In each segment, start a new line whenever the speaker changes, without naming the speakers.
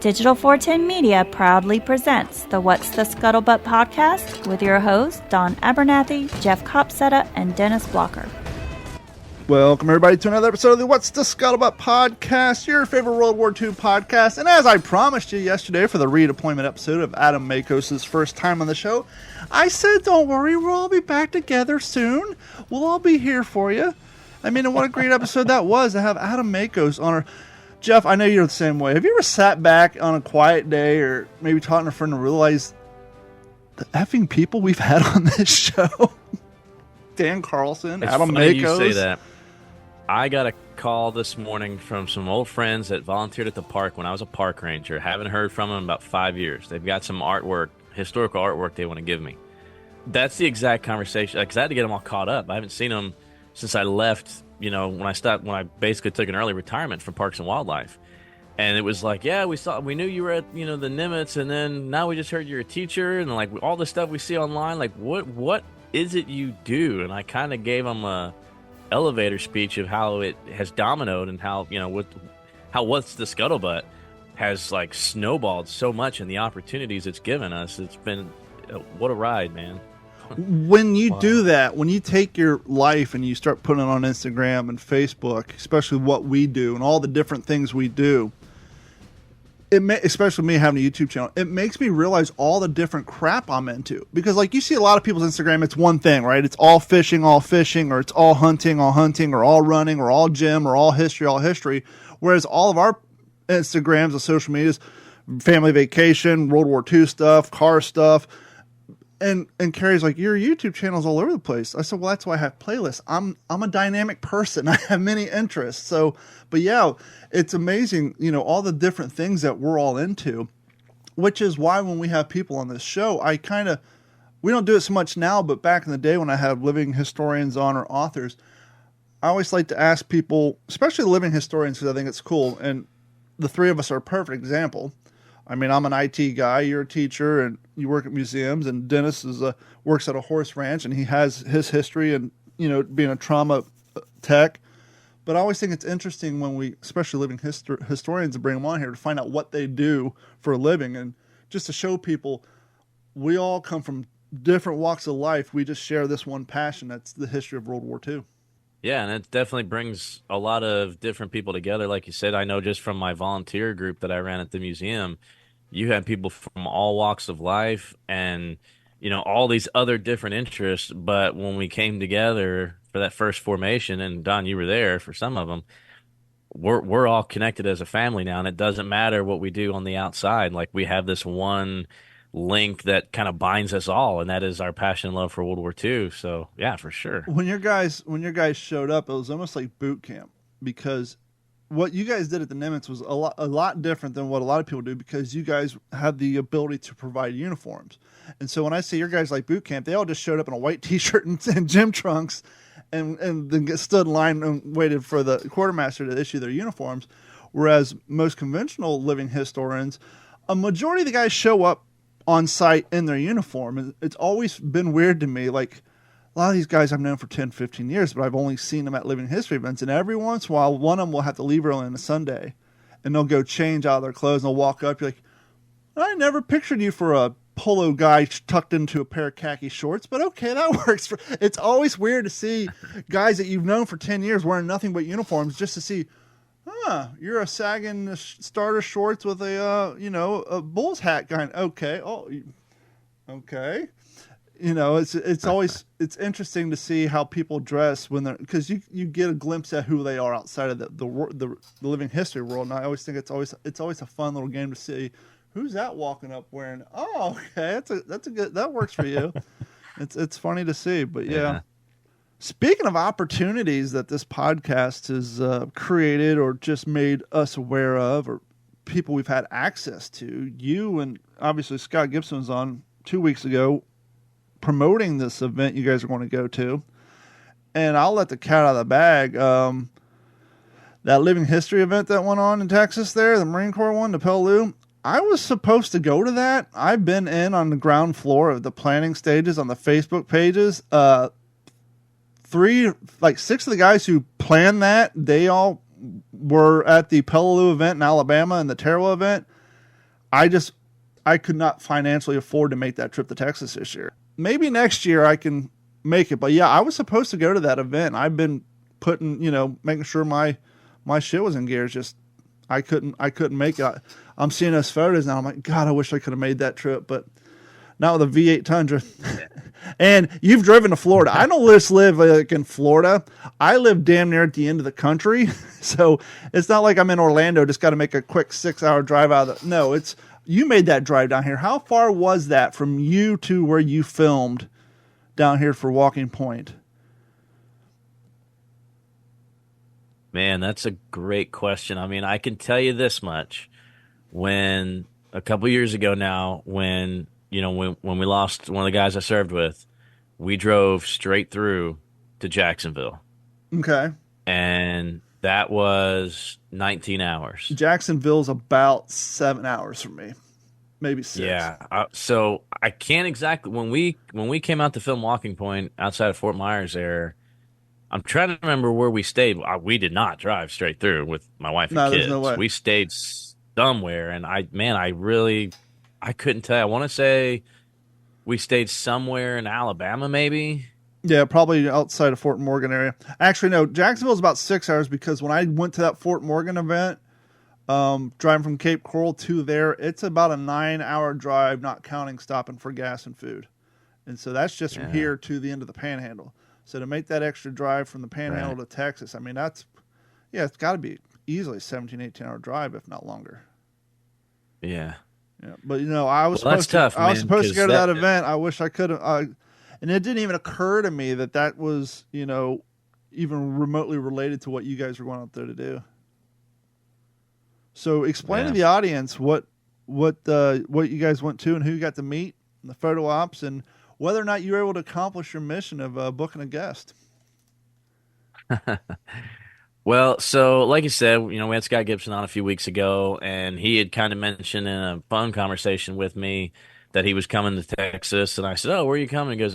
Digital 410 Media proudly presents the What's the Scuttlebutt podcast with your hosts, Don Abernathy, Jeff Copsetta, and Dennis Blocker.
Welcome, everybody, to another episode of the What's the Scuttlebutt podcast, your favorite World War II podcast. And as I promised you yesterday for the redeployment episode of Adam Makos' first time on the show, I said, don't worry, we'll all be back together soon. We'll all be here for you. I mean, and what a great episode that was to have Adam Makos on our... Jeff, I know you're the same way. Have you ever sat back on a quiet day or maybe talking to a friend and realized the effing people we've had on this show? Dan Carlson,
it's
Adam
funny
Makos.
You say that. I got a call this morning from some old friends that volunteered at the park when I was a park ranger. Haven't heard from them in about 5 years. They've got some artwork, historical artwork they want to give me. That's the exact conversation. Because I had to get them all caught up. I haven't seen them since I left, when I basically took an early retirement from Parks and Wildlife. And it was like, yeah, we knew you were at, the Nimitz, and then now we just heard you're a teacher, and like all the stuff we see online, like what is it you do? And I kind of gave them a elevator speech of how it has dominoed and how, how What's the Scuttlebutt has like snowballed so much in the opportunities it's given us. It's been, what a ride, man.
When you do that, when you take your life and you start putting it on Instagram and Facebook, especially what we do and all the different things we do, especially me having a YouTube channel, it makes me realize all the different crap I'm into. Because like you see a lot of people's Instagram, it's one thing, right? It's all fishing, or it's all hunting, or all running, or all gym, or all history. Whereas all of our Instagrams and social medias, family vacation, World War II stuff, car stuff. And Carrie's like, your YouTube channel's all over the place. I said, well, that's why I have playlists. I'm a dynamic person. I have many interests. So, but yeah, it's amazing, all the different things that we're all into, which is why when we have people on this show, we don't do it so much now, but back in the day when I had living historians on or authors, I always like to ask people, especially living historians, because I think it's cool. And the three of us are a perfect example. I mean, I'm an IT guy, you're a teacher, and you work at museums, and Dennis works at a horse ranch, and he has his history and, being a trauma tech. But I always think it's interesting when we, especially living historians, bring them on here to find out what they do for a living, and just to show people we all come from different walks of life. We just share this one passion. That's the history of World War II.
Yeah, and it definitely brings a lot of different people together. Like you said, I know just from my volunteer group that I ran at the museum, you had people from all walks of life and, all these other different interests. But when we came together for that first formation, and Don, you were there for some of them, we're all connected as a family now. And it doesn't matter what we do on the outside. Like we have this one link that kind of binds us all, and that is our passion and love for World War II. So yeah, for sure.
When your guys showed up, it was almost like boot camp, because what you guys did at the Nimitz was a lot different than what a lot of people do, because you guys had the ability to provide uniforms. And so when I say your guys like boot camp, they all just showed up in a white T-shirt and gym trunks and then stood in line and waited for the quartermaster to issue their uniforms. Whereas most conventional living historians, a majority of the guys show up on site in their uniform. And it's always been weird to me. Like, a lot of these guys I've known for 10, 15 years, but I've only seen them at living history events. And every once in a while, one of them will have to leave early on a Sunday, and they'll go change out of their clothes, and they'll walk up. You're like, I never pictured you for a polo guy tucked into a pair of khaki shorts, but okay, that works. It's always weird to see guys that you've known for 10 years wearing nothing but uniforms, just to see, you're a sagging starter shorts with a Bulls hat guy. Okay. Oh, okay. It's interesting to see how people dress when they're, because you get a glimpse at who they are outside of the living history world. And I always think it's always a fun little game to see who's that walking up wearing. Oh, okay, that's a good, that works for you. It's funny to see, but yeah. Speaking of opportunities that this podcast has created or just made us aware of, or people we've had access to, you and obviously Scott Gibson was on 2 weeks ago promoting this event you guys are going to go to. And I'll let the cat out of the bag. That living history event that went on in Texas there, the Marine Corps one, the Peleliu, I was supposed to go to that. I've been in on the ground floor of the planning stages on the Facebook pages. 6 of the guys who planned that, they all were at the Peleliu event in Alabama and the Tarawa event. I could not financially afford to make that trip to Texas this year. Maybe next year I can make it, but yeah, I was supposed to go to that event. I've been putting, making sure my shit was in gear. It's just I couldn't make it. I'm seeing those photos now. I'm like, God, I wish I could have made that trip, but not with a V8 Tundra. And you've driven to Florida. I don't just live like in Florida. I live damn near at the end of the country. So it's not like I'm in Orlando, just got to make a quick 6-hour drive out of no, you made that drive down here. How far was that from you to where you filmed down here for Walking Point?
Man, that's a great question. I mean, I can tell you this much. When a couple years ago now, when we lost one of the guys I served with, we drove straight through to Jacksonville.
Okay.
And that was 19 hours.
Jacksonville's about 7 hours from me. Maybe 6.
Yeah. So I can't exactly when we came out to film Walking Point outside of Fort Myers there, I'm trying to remember where we stayed. We did not drive straight through with my wife and kids.
No way.
We stayed somewhere, and I couldn't tell you. I want to say we stayed somewhere in Alabama, maybe.
Yeah, probably outside of Fort Morgan area. Actually, no, Jacksonville's about 6 hours because when I went to that Fort Morgan event, driving from Cape Coral to there, it's about a 9-hour drive, not counting stopping for gas and food. And so that's just from here to the end of the Panhandle. So to make that extra drive from the Panhandle to Texas, I mean, it's got to be easily a 17, 18-hour drive, if not longer.
Yeah.
Yeah, but I was
supposed to
go to that event. I wish I could have. And it didn't even occur to me that was, even remotely related to what you guys were going out there to do. So explain to the audience what you guys went to and who you got to meet, and the photo ops, and whether or not you were able to accomplish your mission of booking a guest.
Well, so like you said, we had Scott Gibson on a few weeks ago, and he had kind of mentioned in a phone conversation with me that he was coming to Texas, and I said, "Oh, where are you coming?" He goes,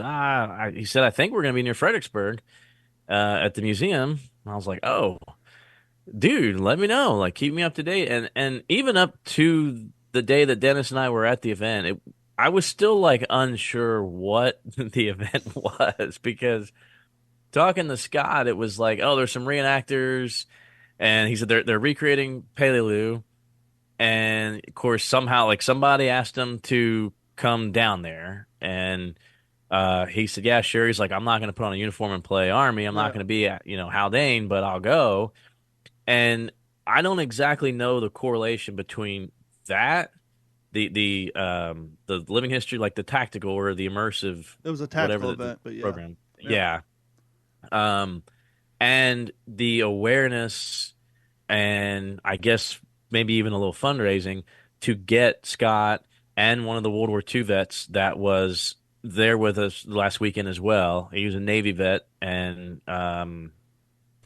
he said, "I think we're going to be near Fredericksburg at the museum." And I was like, "Oh, dude, let me know. Like, keep me up to date." And even up to the day that Dennis and I were at the event, I was still like unsure what the event was, because talking to Scott, it was like, oh, there's some reenactors, and he said they're recreating Peleliu, and of course somehow like somebody asked him to come down there, and he said, yeah, sure. He's like, I'm not going to put on a uniform and play Army. I'm not going to be at Haldane, but I'll go. And I don't exactly know the correlation between that. The living history, like the tactical or the immersive.
It was a tactical event, but
program. Yeah. And the awareness, and I guess maybe even a little fundraising to get Scott and one of the World War II vets that was there with us last weekend as well. He was a Navy vet, and I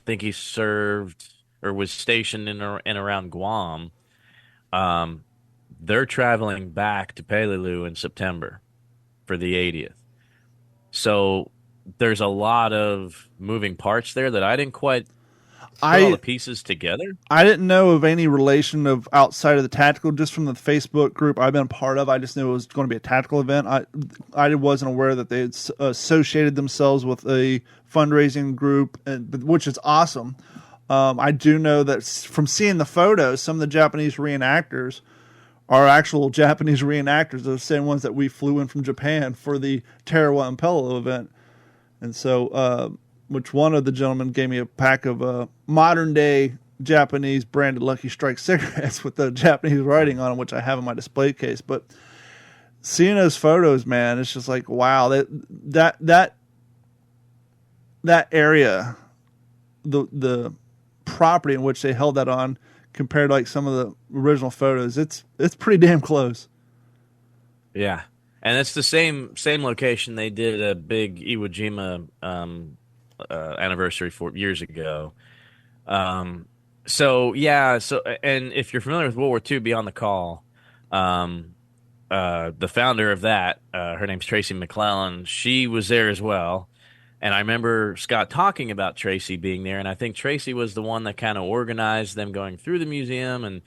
think he served or was stationed in and around Guam. They're traveling back to Peleliu in September for the 80th. So there's a lot of moving parts there that I didn't quite put all the pieces together.
I didn't know of any relation of outside of the tactical, just from the Facebook group I've been a part of. I just knew it was going to be a tactical event. I wasn't aware that they had associated themselves with a fundraising group, which is awesome. I do know that from seeing the photos, some of the Japanese reenactors are actual Japanese reenactors, the same ones that we flew in from Japan for the Tarawa and Peleliu event. And so, which one of the gentlemen gave me a pack of modern day Japanese branded Lucky Strike cigarettes with the Japanese writing on them, which I have in my display case. But seeing those photos, man, it's just like, wow, that area, the property in which they held that on, compared to like some of the original photos, it's pretty damn close.
Yeah. And it's the same location they did a big Iwo Jima anniversary for years ago. So and if you're familiar with World War II, Beyond the Call, the founder of that, her name's Tracy McClellan, she was there as well. And I remember Scott talking about Tracy being there, and I think Tracy was the one that kind of organized them going through the museum. And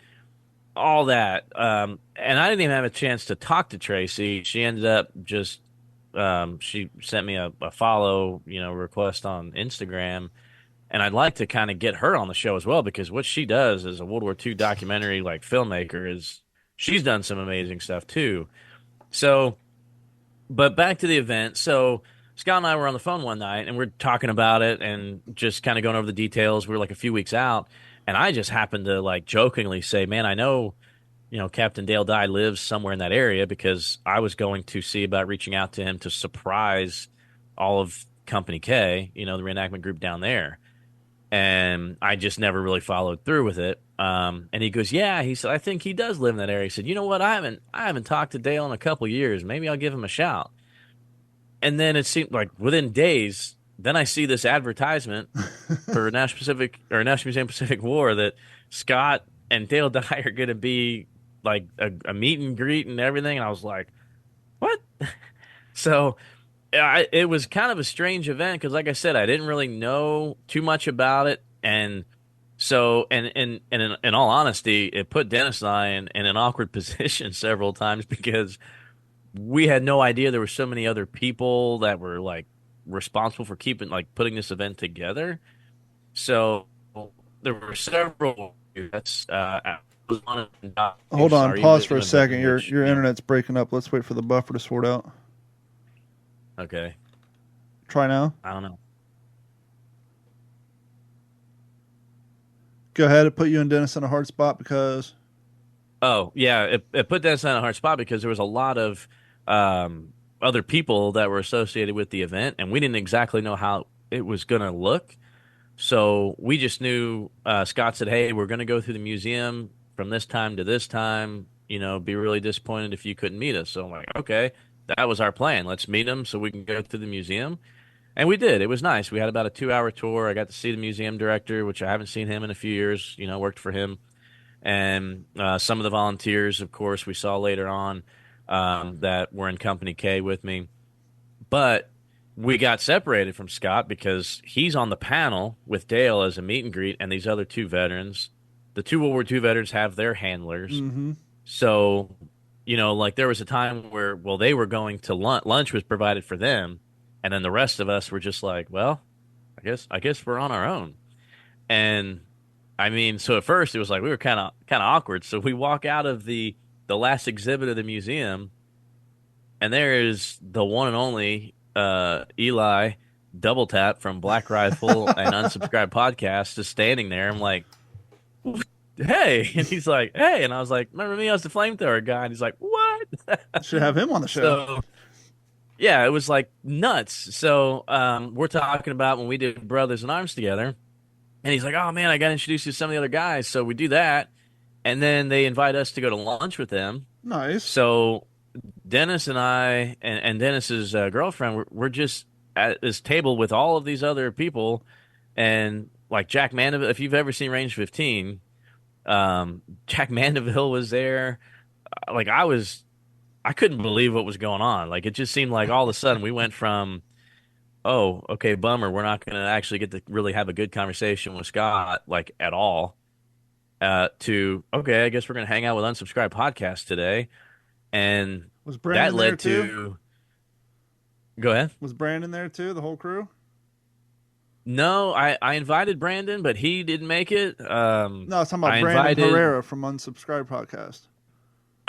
all that. And I didn't even have a chance to talk to Tracy. She ended up just she sent me a follow, request on Instagram, and I'd like to kind of get her on the show as well because what she does as a World War II documentary like filmmaker is she's done some amazing stuff too. So, but back to the event. So Scott and I were on the phone one night and we're talking about it and just kind of going over the details. We were like a few weeks out, and I just happened to like jokingly say, "Man, I know." Captain Dale Dye lives somewhere in that area because I was going to see about reaching out to him to surprise all of Company K, the reenactment group down there. And I just never really followed through with it. And he goes, "Yeah," he said, "I think he does live in that area." He said, "You know what? I haven't talked to Dale in a couple years. Maybe I'll give him a shout." And then it seemed like within days, then I see this advertisement for National Museum Pacific War that Scott and Dale Dye are going to be like a meet and greet and everything, and I was like, "What?" So it was kind of a strange event because, like I said, I didn't really know too much about it, and so and in all honesty, it put Dennis and I in an awkward position several times because we had no idea there were so many other people that were like responsible for putting this event together. So there were several. That's
Hold on,
sorry,
pause for a
in
second. Your
which-
internet's breaking up. Let's wait for the buffer to sort out.
Okay,
Try now.
I don't know.
Go ahead. It put you and Dennis in a hard spot because
Oh yeah, it put Dennis in a hard spot because there was a lot of other people that were associated with the event, and we didn't exactly know how it was going to look. So we just knew Scott said, "Hey, we're going to go through the museum from this time to this time. Be really disappointed if you couldn't meet us." So I'm like, "Okay, that was our plan. Let's meet him so we can go through the museum." And we did. It was nice. We had about a 2-hour tour. I got to see the museum director, which I haven't seen him in a few years. Worked for him, and some of the volunteers, of course, we saw later on that were in Company K with me. But we got separated from Scott because he's on the panel with Dale as a meet and greet, and these other two veterans. The two World War II veterans have their handlers.
mm-hmm.
So, like there was a time where, well, they were going to lunch. Lunch was provided for them, and then the rest of us were just like, well, I guess we're on our own. And I mean, so at first it was like we were kind of awkward. So we walk out of the last exhibit of the museum, and there is the one and only Eli Double Tap from Black Rifle and Unsubscribed Podcast just standing there. I'm like, "Hey," and he's like, "Hey," and I was like, "Remember me? I was the flamethrower guy." And he's like, "What?"
Should have him on the show.
So yeah, it was like nuts. So we're talking about when we did Brothers in Arms together, and he's like, "Oh man, I got to introduce you to some of the other guys." So we do that, and then they invite us to go to lunch with them.
Nice.
So Dennis and I and Dennis's girlfriend, we're just at this table with all of these other people, and like Jack Mandeville. If you've ever seen Range 15, Jack Mandeville was there. Like I couldn't believe what was going on. Like it just seemed like all of a sudden we went from, "Oh, okay, bummer, we're not going to actually get to really have a good conversation with Scott like at all," to, "Okay, I guess we're going to hang out with Unsubscribed Podcast today." And
Was Brandon
that led
there too?
to. Go ahead.
Was Brandon there too? The whole crew?
No, I invited Brandon, but he didn't make it.
No, I was talking about
I
Brandon
invited.
Herrera from Unsubscribed Podcast.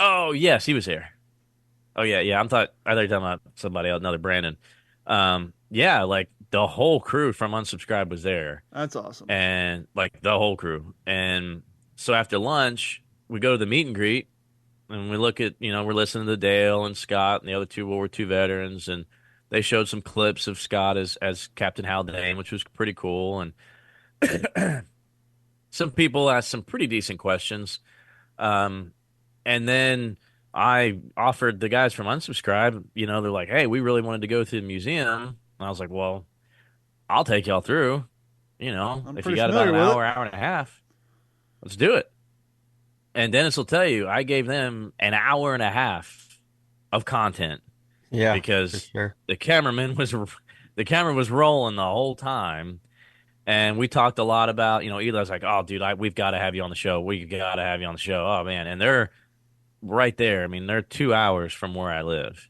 Oh yes, he was there. Oh yeah. I thought you were talking about somebody else, another Brandon. Yeah, like the whole crew from Unsubscribed was there,
That's awesome.
and like the whole crew. And so after lunch, we go to the meet and greet, and we look at, we're listening to Dale and Scott and the other two World War II veterans, and they showed some clips of Scott as Captain Haldane, which was pretty cool. And some people asked some pretty decent questions. And then I offered the guys from Unsubscribe, they're like, "Hey, we really wanted to go to the museum." And I was like, "Well, I'll take y'all through,
I'm
if you
pretty
got about
familiar
an
with
hour, hour and a half, let's do it." And Dennis will tell you, I gave them an hour and a half of content
Yeah, for
because
sure.
the camera was rolling the whole time, And we talked a lot about, Eli's like, oh, dude, we've got to have you on the show. We've got to have you on the show. Oh, man. And they're right there. I mean, they're 2 hours from where I live.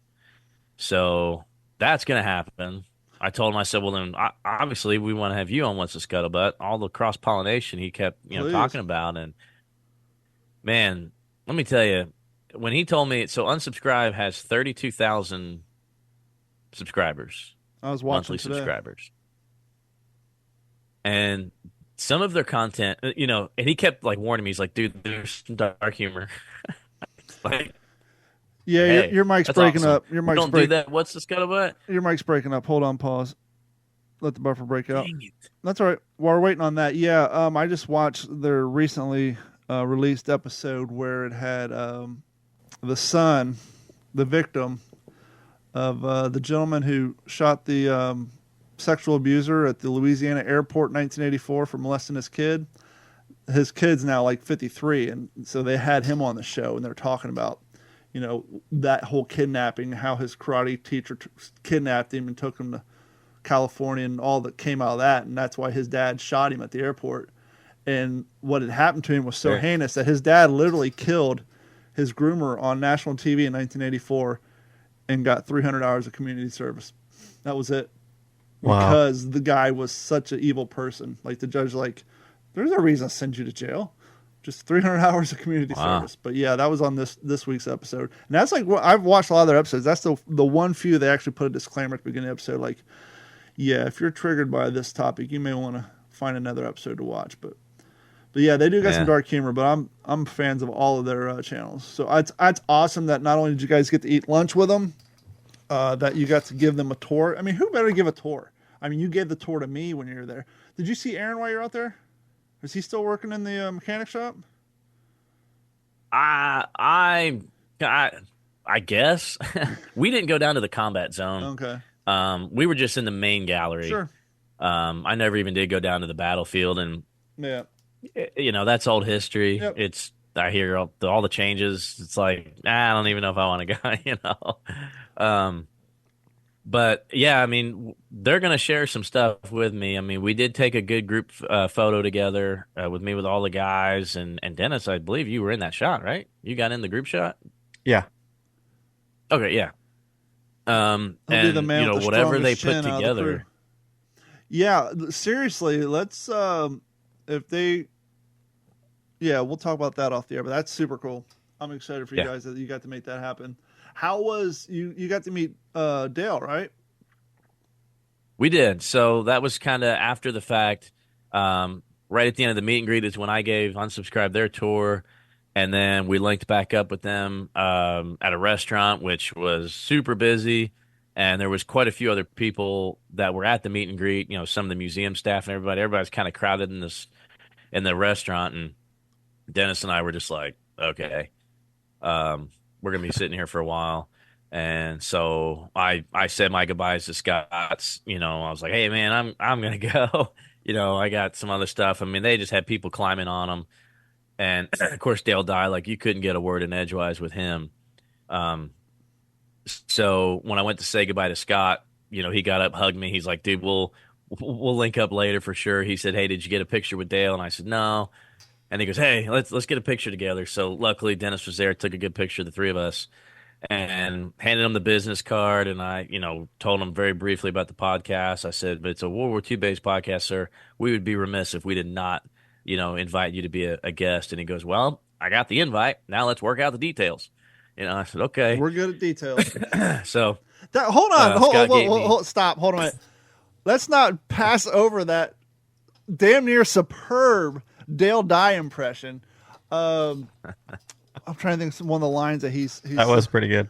So that's going to happen. I told him, I said, well, then obviously we want to have you on What's the Scuttlebutt. All the cross pollination he kept,
Please.
talking about. And man, let me tell you, when he told me, so Unsubscribe has 32,000 subscribers,
I was watching
monthly
today.
subscribers. And some of their content, and he kept like warning me. He's like, dude, there's some dark humor. Like,
Yeah,
hey,
your mic's
that's
breaking
awesome.
up. Your mic's
Don't do that. What's the Scuttlebutt?
Your mic's breaking up. Hold on, pause. Let the buffer break out.
Dang it.
That's all right. While we're waiting on that, yeah, I just watched their recently released episode where it had the son, the victim of the gentleman who shot the sexual abuser at the Louisiana airport in 1984 for molesting his kid. His kid's now like 53, and so they had him on the show, and they're talking about, that whole kidnapping, how his karate teacher kidnapped him and took him to California and all that came out of that. And that's why his dad shot him at the airport. And what had happened to him was so heinous that his dad literally killed his groomer on national TV in 1984 and got 300 hours of community service. That was it.
Wow.
Because the guy was such an evil person. Like the judge, there's no reason to send you to jail. Just 300 hours of community service. But yeah, that was on this week's episode. And that's like, I've watched a lot of their episodes. That's the one few they actually put a disclaimer at the beginning of the episode. Like, yeah, if you're triggered by this topic, you may want to find another episode to watch. But yeah, they do got some dark humor, but I'm fans of all of their channels. So it's awesome that not only did you guys get to eat lunch with them, that you got to give them a tour. I mean, who better to give a tour? I mean, you gave the tour to me when you were there. Did you see Aaron while you were out there? Is he still working in the mechanic shop?
I guess we didn't go down to the combat zone.
Okay.
We were just in the main gallery.
Sure.
I never even did go down to the battlefield, and
Yeah.
that's old history.
Yep.
I hear all the changes. It's like, I don't even know if I want to go. But yeah, I mean, they're gonna share some stuff with me. I mean, we did take a good group photo together with me with all the guys, and Dennis. I believe you were in that shot, right? You got in the group shot.
Yeah.
Okay, yeah.
He'll be the man with the
whatever they
strongest
put
chin out of the crew.
together.
Yeah, seriously, let's if they we'll talk about that off the air, but that's super cool. I'm excited for you guys that you got to make that happen. How was you got to meet Dale, right?
We did. So that was kind of after the fact. Right at the end of the meet and greet is when I gave Unsubscribe their tour, and then we linked back up with them at a restaurant, which was super busy. And there was quite a few other people that were at the meet and greet. Some of the museum staff and everybody. Everybody's kind of crowded in the restaurant, and Dennis and I were just like, okay, we're gonna be sitting here for a while. And so I said my goodbyes to Scott's. I was like, hey man, I'm gonna go. I got some other stuff. I mean, they just had people climbing on them, and of course Dale Dye, like you couldn't get a word in edgewise with him. So when I went to say goodbye to Scott, he got up, hugged me. He's like, dude, we'll link up later for sure. He said, hey, did you get a picture with Dale? And I said, no. And he goes, hey, let's get a picture together. So luckily Dennis was there, took a good picture of the three of us, and handed him the business card. And I, told him very briefly about the podcast. I said, but it's a World War II based podcast, sir. We would be remiss if we did not, invite you to be a guest. And he goes, well, I got the invite. Now let's work out the details. I said, okay.
We're good at details.
So
hold on. Hold, stop. Hold on a minute. Let's not pass over that damn near superb Dale Dye impression. I'm trying to think of one of the lines that he's
that was pretty good.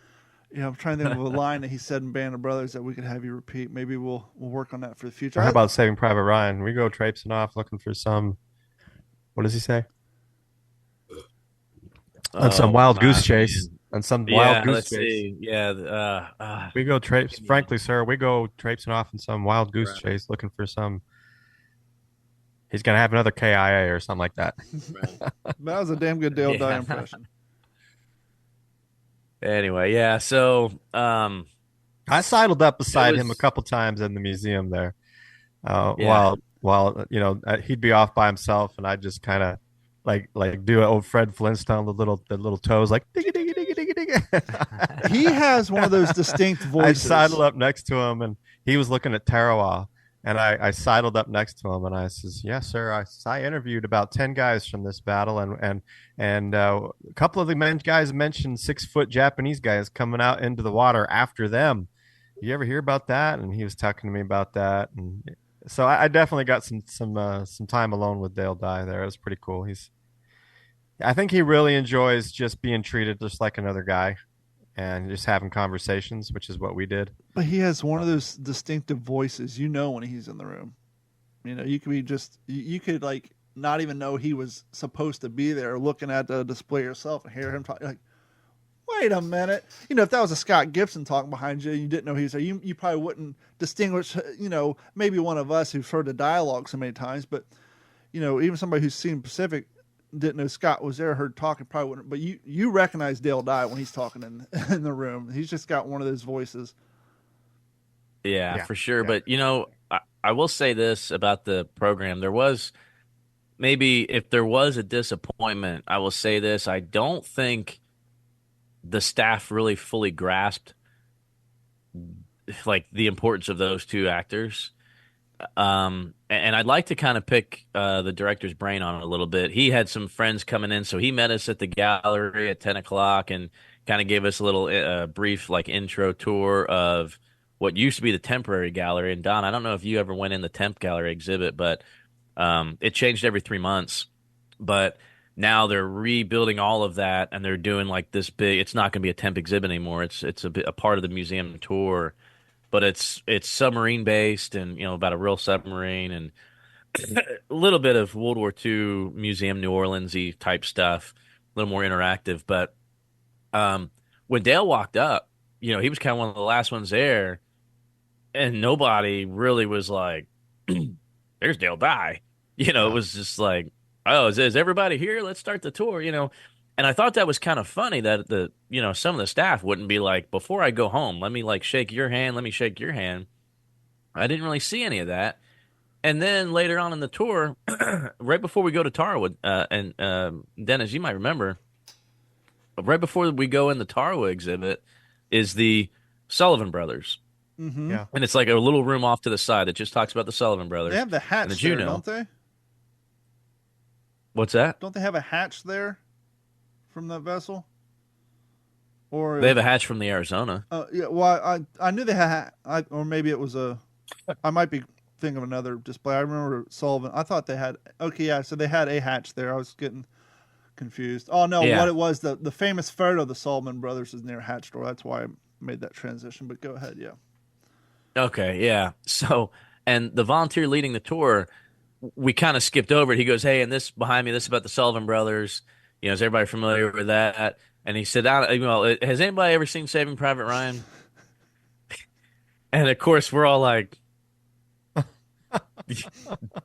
Yeah, I'm trying to think of a line that he said in Band of Brothers that we could have you repeat. Maybe we'll work on that for the future.
Or how about Saving Private Ryan? We go traipsing off looking for some. What does he say? On some wild goose chase. On some wild goose chase.
See. Yeah.
We go frankly, sir, we go traipsing off in some wild goose chase looking for some. He's going to have another KIA or something like that.
Right. That was a damn good Dale Dye impression.
Anyway, yeah, so
I sidled up beside him a couple times in the museum there.
Yeah.
While he'd be off by himself, and I'd just kind of like do an old Fred Flintstone, the little toes like diggy diggy diggy diggy diggy.
He has one of those distinct
I'd
voices.
sidle up next to him, and he was looking at Tarawa, and I sidled up next to him, and I says, "Yes, sir. I interviewed about 10 guys from this battle, and a couple of the guys mentioned 6-foot Japanese guys coming out into the water after them. You ever hear about that?" And he was talking to me about that, and so I definitely got some time alone with Dale Dye there. It was pretty cool. I think he really enjoys just being treated just like another guy and just having conversations, which is what we did.
But he has one of those distinctive voices. When he's in the room. You could be you could like not even know he was supposed to be there, looking at the display yourself and hear him talk. Like, wait a minute. If that was a Scott Gibson talking behind you and you didn't know he was there, you probably wouldn't distinguish, maybe one of us who's heard the dialogue so many times, but, even somebody who's seen Pacific didn't know Scott was there, heard talking, probably wouldn't. But you recognize Dale Dye when he's talking in the room. He's just got one of those voices.
Yeah,
Yeah,
for sure.
yeah.
But I will say this about the program. There was maybe if there was a disappointment, I will say this. I don't think the staff really fully grasped like the importance of those two actors. And I'd like to kind of pick the director's brain on it a little bit. He had some friends coming in, so he met us at the gallery at 10 o'clock and kind of gave us a little brief like intro tour of what used to be the temporary gallery. And Don, I don't know if you ever went in the temp gallery exhibit, but it changed every 3 months. But now they're rebuilding all of that, and they're doing like this big. It's not going to be a temp exhibit anymore. It's a part of the museum tour, but it's submarine based, and about a real submarine and a little bit of World War II museum New Orleans-y type stuff, a little more interactive. But when Dale walked up, he was kind of one of the last ones there, and nobody really was like, "There's Dale Dye." It was just like, "Oh, is everybody here? Let's start the tour." And I thought that was kind of funny that some of the staff wouldn't be like, "Before I go home, let me like shake your hand, let me shake your hand." I didn't really see any of that. And then later on in the tour, right before we go to Tarawa, and Dennis, you might remember, right before we go in the Tarawa exhibit is the Sullivan Brothers.
Mm-hmm.
Yeah.
And it's like a little room off to the side that just talks about the Sullivan Brothers.
They have the hatch
And the
there,
Juno.
don't they?
What's that?
Don't they have a hatch there from that vessel? Or
They have a hatch from the Arizona.
yeah. Well, I knew they had, or maybe it was I might be thinking of another display. I remember Sullivan. I thought they had. Okay, yeah. So they had a hatch there. I was getting confused. Oh no,
Yeah.
what it was the famous photo of the Sullivan Brothers is near a hatch door. That's why I made that transition. But go ahead, yeah.
Okay, yeah. So, and the volunteer leading the tour, we kind of skipped over it. He goes, "Hey, and this behind me, this is about the Sullivan Brothers. Is everybody familiar with that?" And he said, "Well, has anybody ever seen Saving Private Ryan?" And of course, we're all like,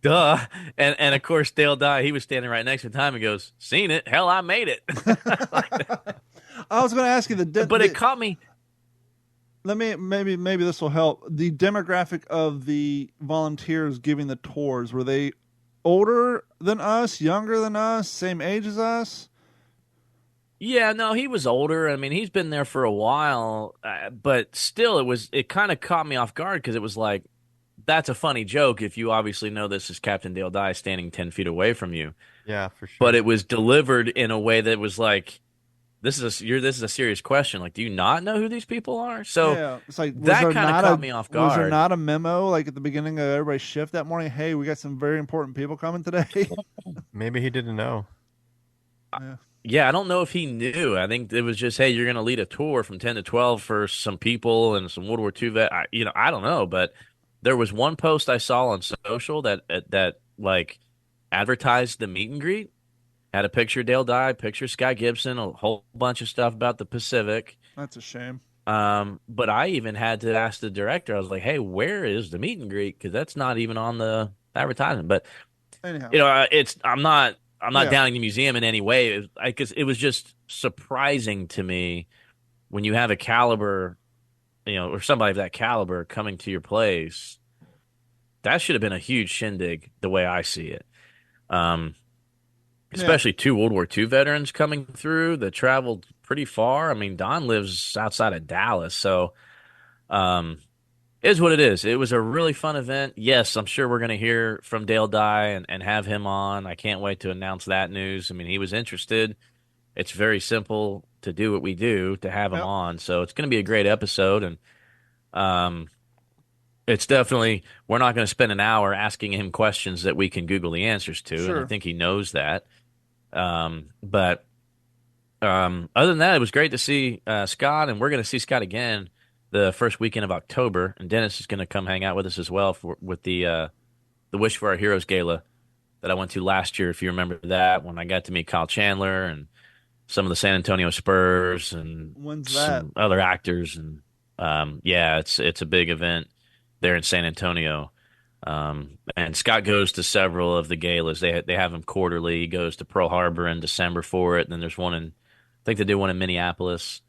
"Duh!" And of course, Dale Dye, he was standing right next to time and goes, "Seen it? Hell, I made it."
I was going to ask you
But it caught me.
Let me maybe this will help. The demographic of the volunteers giving the tours, were they older than us, younger than us, same age as us?
Yeah, no, he was older. I mean, he's been there for a while, but still, it kind of caught me off guard because it was like, that's a funny joke if you obviously know this is Captain Dale Dye standing 10 feet away from you.
Yeah, for sure.
But it was delivered in a way that was like, this is a serious question. Like, do you not know who these people are? So
Yeah, it's like,
that kind of caught me off
Was there
guard.
not a memo like at the beginning of everybody's shift that morning? Hey, we got some very important people coming today.
Maybe he didn't know.
Yeah.
Yeah, I don't know if he knew. I think it was just, hey, you're going to lead a tour from 10 to 12 for some people and some World War II vet. I don't know, but there was one post I saw on social that like advertised the meet and greet. Had a picture of Dale Dye, picture of Scott Gibson, a whole bunch of stuff about the Pacific.
That's a shame.
But I even had to ask the director. I was like, "Hey, where is the meet and greet? Because that's not even on the advertisement." But
Anyhow,
I'm not
Yeah.
downing the museum in any way. Because it was just surprising to me when you have a caliber, or somebody of that caliber coming to your place. that should have been a huge shindig the way I see it. Um,
Yeah.
especially two World War II veterans coming through that traveled pretty far. I mean, Don lives outside of Dallas, so um, it is what it is. It was a really fun event. Yes, I'm sure we're going to hear from Dale Dye and have him on. I can't wait to announce that news. I mean, he was interested. It's very simple to do what we do to have him
Yep.
on, so it's going to be a great episode. And um, it's definitely we're not going to spend an hour asking him questions that we can Google the answers to, and I
Sure.
think he knows that. But other than that, it was great to see Scott, and we're going to see Scott again the first weekend of October. And Dennis is going to come hang out with us as well with the Wish for Our Heroes Gala that I went to last year. If you remember that, when I got to meet Kyle Chandler and some of the San Antonio Spurs and
When's that?
some other actors, and yeah, it's a big event there in San Antonio. And Scott goes to several of the galas. They have him quarterly. He goes to Pearl Harbor in December for it. And then there's one in, I think they do one in Minneapolis.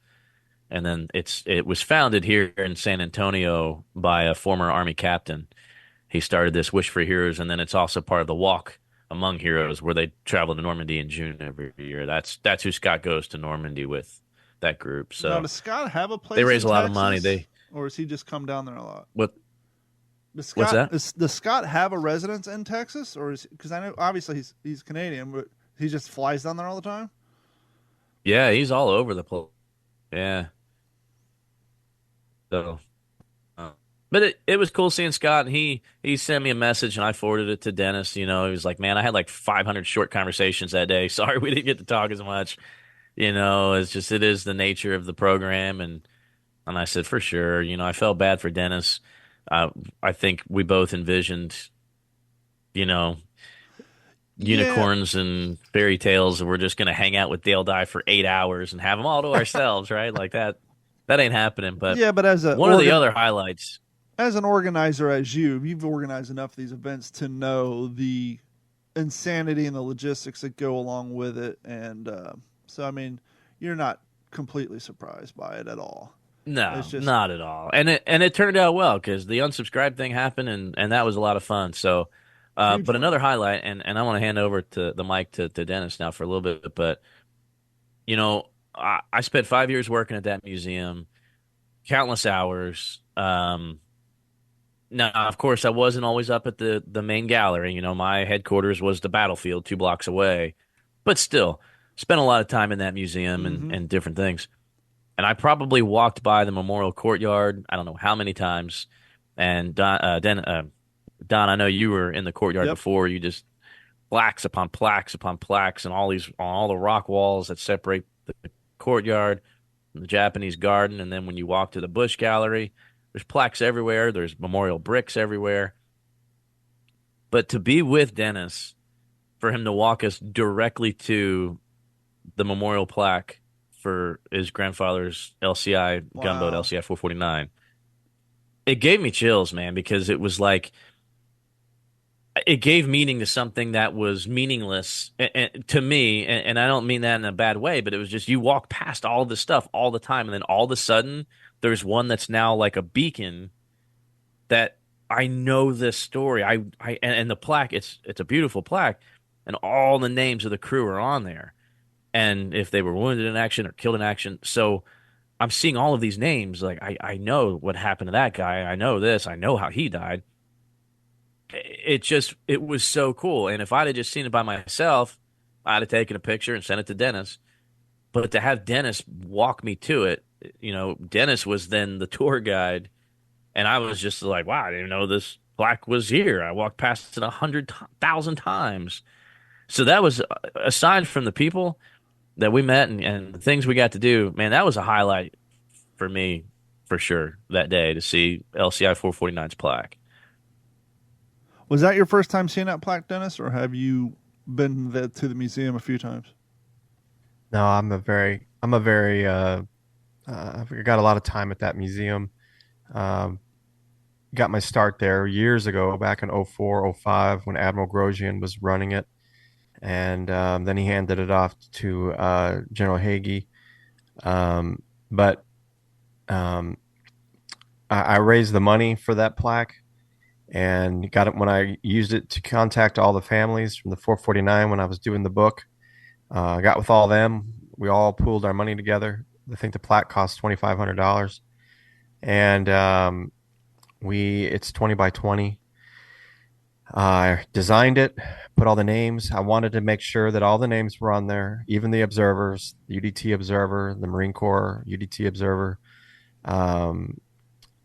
And then it was founded here in San Antonio by a former Army captain. He started this Wish for Heroes, and then it's also part of the Walk Among Heroes, where they travel to Normandy in June every year. That's who Scott goes to Normandy with, that group.
Now,
So
does Scott have a place?
they raise
in
a lot of money.
Texas, or does he just come down there a lot?
What
Does Scott,
What's that?
Does Scott have a residence in Texas, or is because I know obviously he's Canadian, but he just flies down there all the time?
Yeah, he's all over the place. Yeah. So, uh, but it was cool seeing Scott. And he sent me a message, and I forwarded it to Dennis. You know, he was like, "Man, I had like 500 short conversations that day. Sorry, we didn't get to talk as much. You know, it is the nature of the program." And I said, for sure. You know, I felt bad for Dennis. I think we both envisioned, you know,
Yeah,
unicorns and fairy tales, and we're just gonna hang out with Dale Dye for 8 hours and have them all to ourselves, right? Like that. That ain't happening. But
yeah, but
one of the other highlights.
as an organizer, as you've organized enough of these events to know the insanity and the logistics that go along with it, and so I mean, you're not completely surprised by it at all.
No,
It's just
not at all. And it turned out well because the unsubscribe thing happened, and that was a lot of fun. So,
huge
but
fun.
another highlight, and I want to hand over to the mic to Dennis now for a little bit. But you know, I spent 5 years working at that museum, countless hours. Now, of course, I wasn't always up at the main gallery. You know, my headquarters was the battlefield 2 blocks away, but still, spent a lot of time in that museum
Mhm.
and different things. And I probably walked by the memorial courtyard, I don't know how many times. And Don, I know you were in the courtyard
Yep.
before. You just plaques upon plaques upon plaques, and all the rock walls that separate the courtyard from the Japanese garden. And then when you walk to the Bush Gallery, there's plaques everywhere. There's memorial bricks everywhere. But to be with Dennis, for him to walk us directly to the memorial plaque for his grandfather's LCI gunboat,
Wow.
LCI 449, it gave me chills, man, because it was like it gave meaning to something that was meaningless to me, and I don't mean that in a bad way, but it was just you walk past all this stuff all the time, and then all of a sudden there's one that's now like a beacon that I know this story. And the plaque, it's a beautiful plaque, and all the names of the crew are on there, and if they were wounded in action or killed in action. So I'm seeing all of these names. Like I know what happened to that guy. I know this. I know how he died. It was so cool. And if I'd have just seen it by myself, I'd have taken a picture and sent it to Dennis. But to have Dennis walk me to it, you know, Dennis was then the tour guide, and I was just like, wow, I didn't even know this plaque was here. I walked past it 100,000 times. So that was aside from the people that we met and the things we got to do, man, that was a highlight for me for sure that day to see LCI 449's plaque.
Was that your first time seeing that plaque, Dennis, or have you been to the museum a few times?
No, I've got a lot of time at that museum. Um, got my start there years ago, back in '04, '05, when Admiral Grosjean was running it. And then he handed it off to General Hagee. But I raised the money for that plaque, and got it when I used it to contact all the families from the 449 when I was doing the book. I got with all them. We all pooled our money together. I think the plaque cost $2,500, and it's 20 by 20. I designed it, put all the names. I wanted to make sure that all the names were on there, even the observers, the UDT observer, the Marine Corps UDT observer, and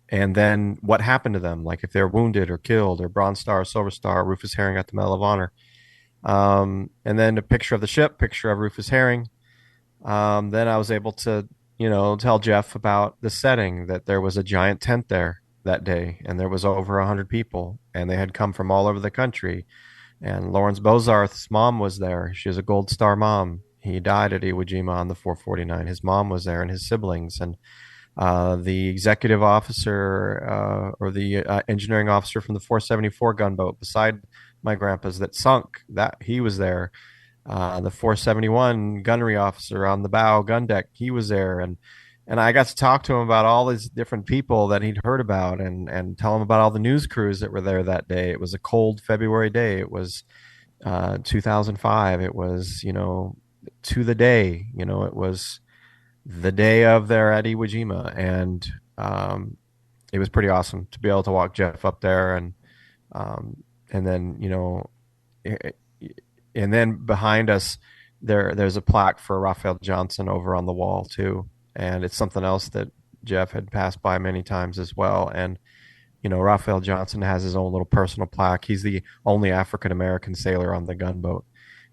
then what happened to them, like if they're wounded or killed, or Bronze Star, Silver Star, Rufus Herring got the Medal of Honor, and then a picture of the ship, picture of Rufus Herring. Then I was able to, tell Jeff about the setting, that there was a giant tent there that day, and there was over 100 people, and they had come from all over the country. And Lawrence Bozarth's mom was there. She was a Gold Star mom. He died at Iwo Jima on the 449. His mom was there, and his siblings, and the executive officer or the engineering officer from the 474 gunboat beside my grandpa's that sunk, that he was there. The 471 gunnery officer on the bow gun deck, he was there, and I got to talk to him about all these different people that he'd heard about, and tell him about all the news crews that were there that day. It was a cold February day. It was 2005. It was, to the day, it was the day of there at Iwo Jima, and it was pretty awesome to be able to walk Jeff up there, and then, and then behind us, there's a plaque for Raphael Johnson over on the wall too. And it's something else that Jeff had passed by many times as well. And, Raphael Johnson has his own little personal plaque. He's the only African-American sailor on the gunboat.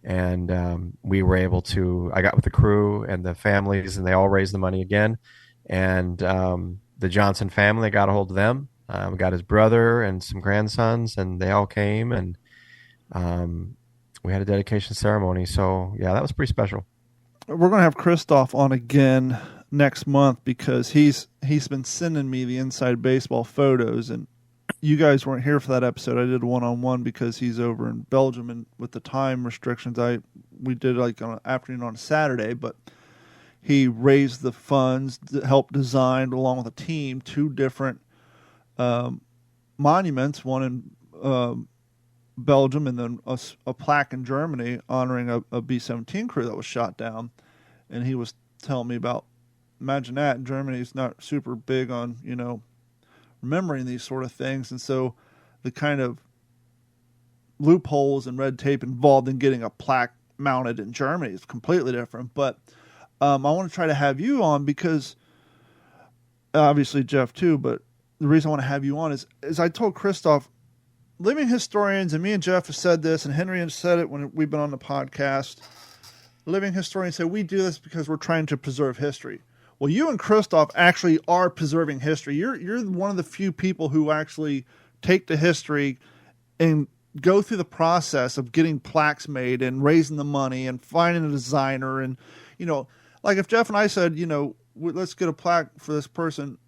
And we were able to, I got with the crew and the families, and they all raised the money again. And the Johnson family, got a hold of them. We got his brother and some grandsons, and they all came, and we had a dedication ceremony. So, yeah, that was pretty special.
We're going to have Christoph on again next month, because he's been sending me the inside baseball photos, and you guys weren't here for that episode. I did a one-on-one because he's over in Belgium, and with the time restrictions, we did like on an afternoon on a Saturday, but he raised the funds, helped design along with a team 2 different monuments, one in Belgium, and then a plaque in Germany honoring a B-17 crew that was shot down. And he was telling me about, imagine that, Germany's not super big on, remembering these sort of things. And so the kind of loopholes and red tape involved in getting a plaque mounted in Germany is completely different. But I want to try to have you on because, obviously Jeff too, but the reason I want to have you on is I told Christoph, living historians, and me and Jeff have said this, and Henry has said it when we've been on the podcast, living historians say we do this because we're trying to preserve history. Well, you and Christoph actually are preserving history. You're one of the few people who actually take the history and go through the process of getting plaques made and raising the money and finding a designer. And, like if Jeff and I said, let's get a plaque for this person,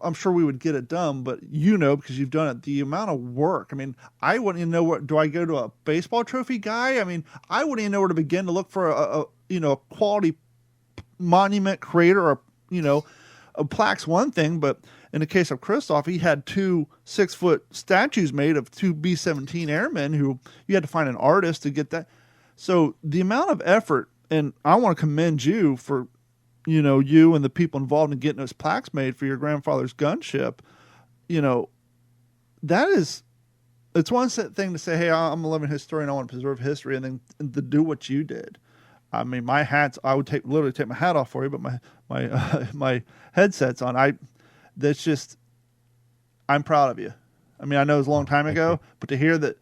I'm sure we would get it done, but because you've done it, the amount of work. I mean, I wouldn't even know do I go to a baseball trophy guy? I mean, I wouldn't even know where to begin to look for a quality monument creator, or, a plaque's one thing, but in the case of Christoph, he had 2 6-foot statues made of 2 B-17 airmen who you had to find an artist to get that. So the amount of effort, and I want to commend you for, you and the people involved in getting those plaques made for your grandfather's gunship. It's one thing to say, hey, I'm a living historian, I want to preserve history, and then to do what you did. I mean, I would literally take my hat off for you, but my headset's on. I'm proud of you. I mean, I know it was a long time ago, but to hear that,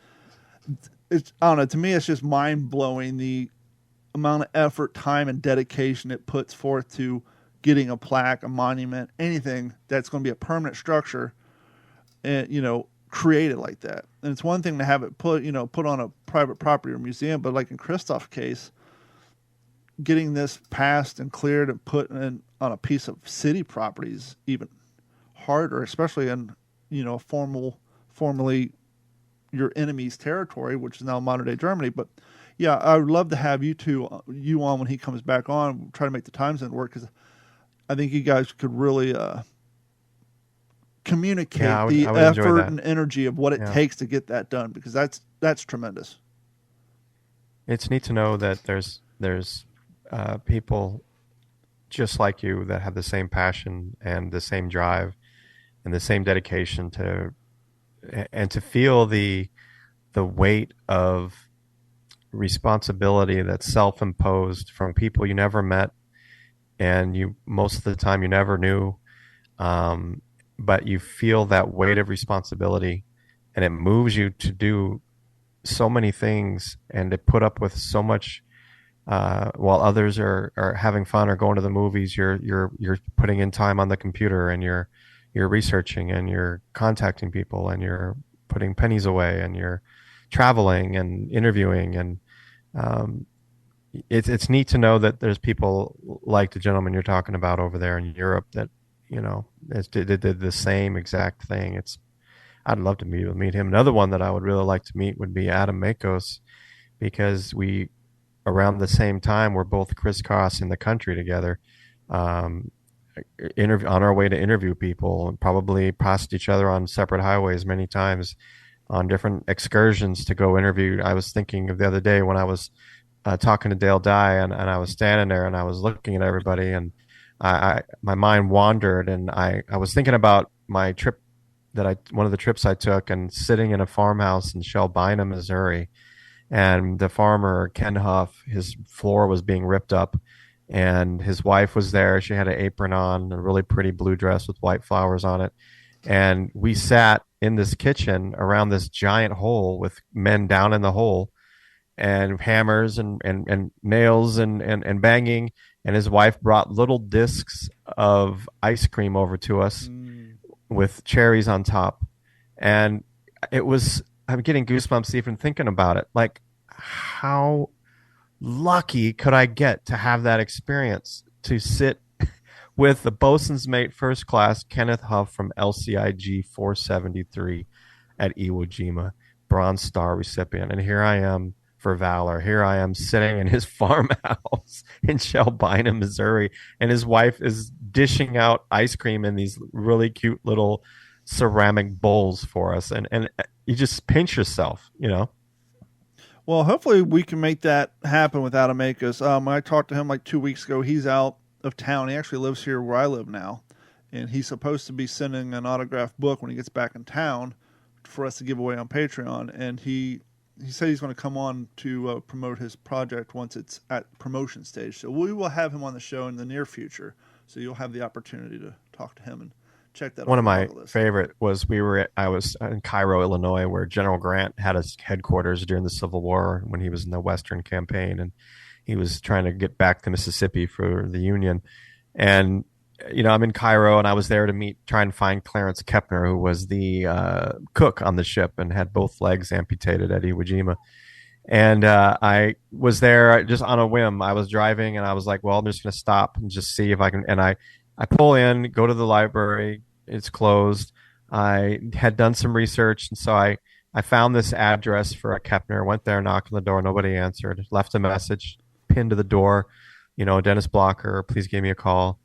I don't know, to me, it's just mind blowing the amount of effort, time, and dedication it puts forth to getting a plaque, a monument, anything that's going to be a permanent structure, and created like that. And it's one thing to have it put on a private property or museum, but like in Christoph's case, getting this passed and cleared and put on a piece of city property is even harder, especially in formerly your enemy's territory, which is now modern day Germany. But yeah, I would love to have you on when he comes back on. Try to make the times end work, because I think you guys could really communicate
Yeah, I
the
would enjoy
effort
that.
and energy of what it takes to get that done, because that's tremendous.
It's neat to know that there's people just like you that have the same passion and the same drive and the same dedication to feel the weight of responsibility that's self-imposed from people you never met, and you most of the time you never knew, but you feel that weight of responsibility, and it moves you to do so many things and to put up with so much while others are having fun or going to the movies. You're putting in time on the computer, and you're researching, and you're contacting people, and you're putting pennies away, and you're traveling and interviewing. And it's neat to know that there's people like the gentleman you're talking about over there in Europe that, you know, did the same exact thing. I'd love to meet him. Another one that I would really like to meet would be Adam Makos, because we, around the same time, we're both crisscrossing the country together, on our way to interview people, and probably passed each other on separate highways many times on different excursions to go interview. I was thinking of the other day when I was talking to Dale Dye, and I was standing there and I was looking at everybody, and my mind wandered, and I was thinking about my trip one of the trips I took, and sitting in a farmhouse in Shelbina, Missouri, and the farmer, Ken Huff, his floor was being ripped up, and his wife was there. She had an apron on, a really pretty blue dress with white flowers on it. And we sat in this kitchen around this giant hole with men down in the hole, and hammers and nails and banging. And his wife brought little discs of ice cream over to us with cherries on top. And I'm getting goosebumps even thinking about it. Like, how lucky could I get to have that experience, to sit with the bosun's mate first class Kenneth Huff from LCIG 473 at Iwo Jima, Bronze Star recipient. And here I am for valor. Here I am sitting in his farmhouse in Shelbina, Missouri, and his wife is dishing out ice cream in these really cute little ceramic bowls for us. And you just pinch yourself, you know?
Well, hopefully we can make that happen with Adam Makos. I talked to him like 2 weeks ago. He's out of town. He actually lives here where I live now, and he's supposed to be sending an autographed book when he gets back in town for us to give away on Patreon. And he said he's going to come on to promote his project once it's at promotion stage. So we will have him on the show in the near future. So you'll have the opportunity to talk to him and check that.
One of my favorite was I was in Cairo, Illinois, where General Grant had his headquarters during the Civil War when he was in the Western Campaign, and he was trying to get back to Mississippi for the Union. And, you know, I'm in Cairo, and I was there to try and find Clarence Kepner, who was the cook on the ship and had both legs amputated at Iwo Jima. And I was there just on a whim. I was driving, and I was like, well, I'm just going to stop and just see if I can. And I pull in, go to the library. It's closed. I had done some research, and so I found this address for a Kepner, went there, knocked on the door. Nobody answered. Left a message, pinned to the door, you know, Dennis Blocker, please give me a call.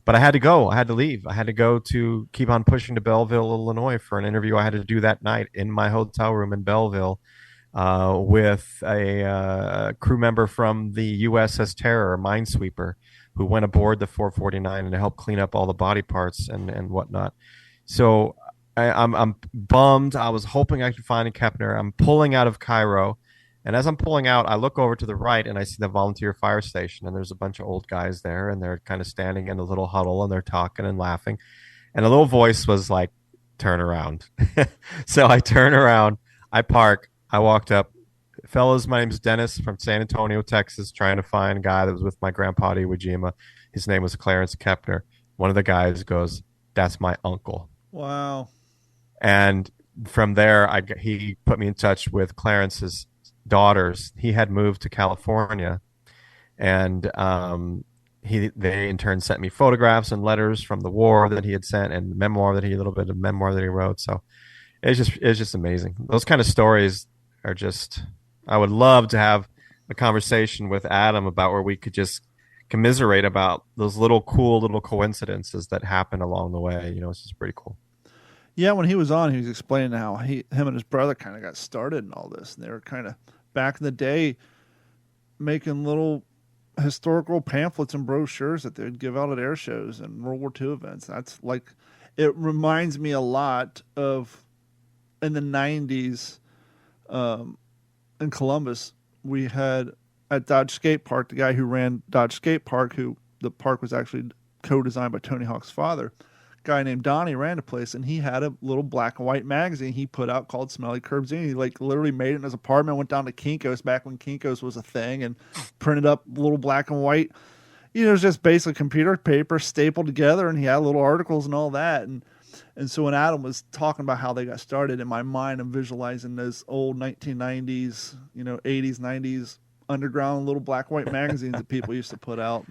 But I had to go. I had to leave. I had to go to keep on pushing to Belleville, Illinois for an interview I had to do that night in my hotel room in Belleville with a crew member from the USS Terror, Minesweeper, who went aboard the 449 and helped clean up all the body parts and whatnot. So I'm bummed. I was hoping I could find a Kepner. I'm pulling out of Cairo. And as I'm pulling out, I look over to the right and I see the volunteer fire station. And there's a bunch of old guys there, and they're kind of standing in a little huddle, and they're talking and laughing. And a little voice was like, turn around. So I turn around, I park, I walked up. Fellas, my name's Dennis from San Antonio, Texas, trying to find a guy that was with my grandpa at Iwo Jima. His name was Clarence Kepner. One of the guys goes, that's my uncle.
Wow. And
from there, he put me in touch with Clarence's daughters. He had moved to California, and they in turn sent me photographs and letters from the war that he had sent, and a little bit of memoir that he wrote. So it's just amazing. Those kind of stories are just, I would love to have a conversation with Adam about where we could just commiserate about those cool little coincidences that happen along the way. You know, it's just pretty cool.
Yeah, when he was on, he was explaining how him and his brother kind of got started in all this. And they were kind of, back in the day, making little historical pamphlets and brochures that they would give out at air shows and World War II events. That's like, it reminds me a lot of in the 90s in Columbus, we had at Dodge Skate Park, the guy who ran Dodge Skate Park, who the park was actually co-designed by Tony Hawk's father, guy named Donnie ran the place, and he had a little black and white magazine he put out called Smelly Curbs. He like literally made it in his apartment, went down to Kinko's back when Kinko's was a thing, and printed up little black and white. It was just basically computer paper stapled together, and he had little articles and all that. And so when Adam was talking about how they got started, in my mind, I'm visualizing those old 1990s, 80s, 90s underground little black and white magazines that people used to put out.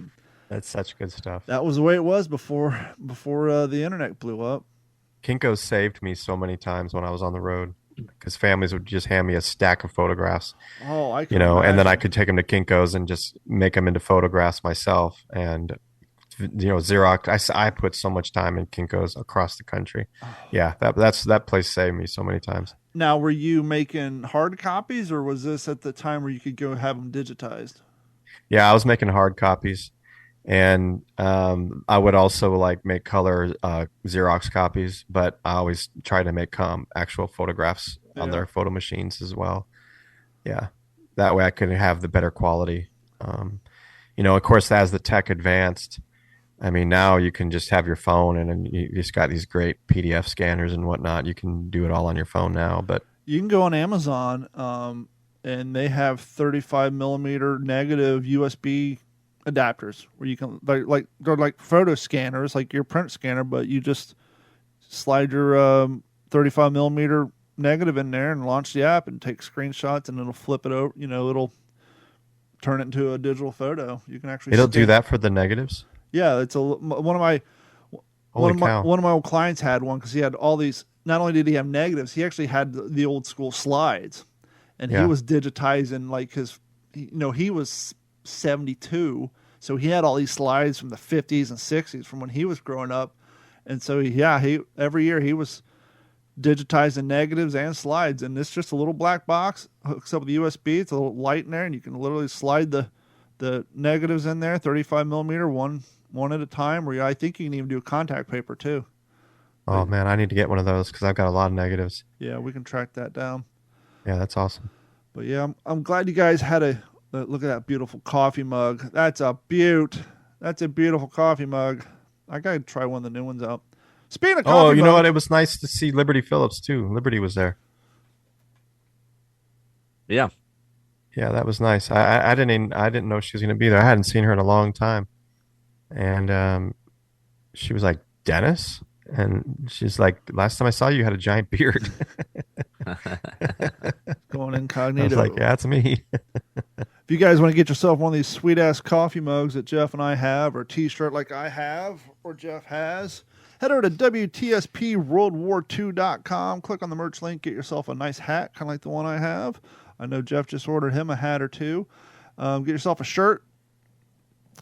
That's such good stuff.
That was the way it was before the internet blew up.
Kinko's saved me so many times when I was on the road because families would just hand me a stack of photographs.
Oh, I can
and then I could take them to Kinko's and just make them into photographs myself. And Xerox. I put so much time in Kinko's across the country. Yeah, that place saved me so many times.
Now, were you making hard copies, or was this at the time where you could go have them digitized?
Yeah, I was making hard copies. And I would also make color Xerox copies, but I always try to make actual photographs on their photo machines as well. Yeah, that way I could have the better quality. Of course, as the tech advanced, I mean, now you can just have your phone and you just got these great PDF scanners and whatnot. You can do it all on your phone now. But
you can go on Amazon and they have 35 millimeter negative USB adapters where you can they're like photo scanners, like your print scanner, but you just slide your 35 millimeter negative in there and launch the app and take screenshots, and it'll flip it over. It'll turn it into a digital photo. You can actually
do that for the negatives.
Yeah, it's one of my old clients had one because he had all these. Not only did he have negatives, he actually had the old school slides, and he was digitizing he was 72, so he had all these slides from the 50s and 60s from when he was growing up. And so he every year he was digitizing negatives and slides, and it's just a little black box, hooks up with the USB. It's a little light in there, and you can literally slide the negatives in there, 35 millimeter, one at a time, or I think you can even do a contact paper too.
Oh man, I need to get one of those because I've got a lot of negatives.
Yeah, we can track that down.
Yeah, that's awesome.
But yeah, I'm glad you guys had a look at that beautiful coffee mug. That's a beaut. That's a beautiful coffee mug. I gotta try one of the new ones out. Speaking of coffee,
know what? It was nice to see Liberty Phillips too. Liberty was there.
Yeah,
that was nice. I didn't know she was gonna be there. I hadn't seen her in a long time, and she was like, Dennis, and she's like, last time I saw you, you had a giant beard.
Going incognito.
I was like, yeah, it's me.
If you guys want to get yourself one of these sweet ass coffee mugs that Jeff and I have, or a t-shirt like I have, or Jeff has, head over to WTSPWorldWar2.com. Click on the merch link, get yourself a nice hat, kind of like the one I have. I know Jeff just ordered him a hat or two. Get yourself a shirt,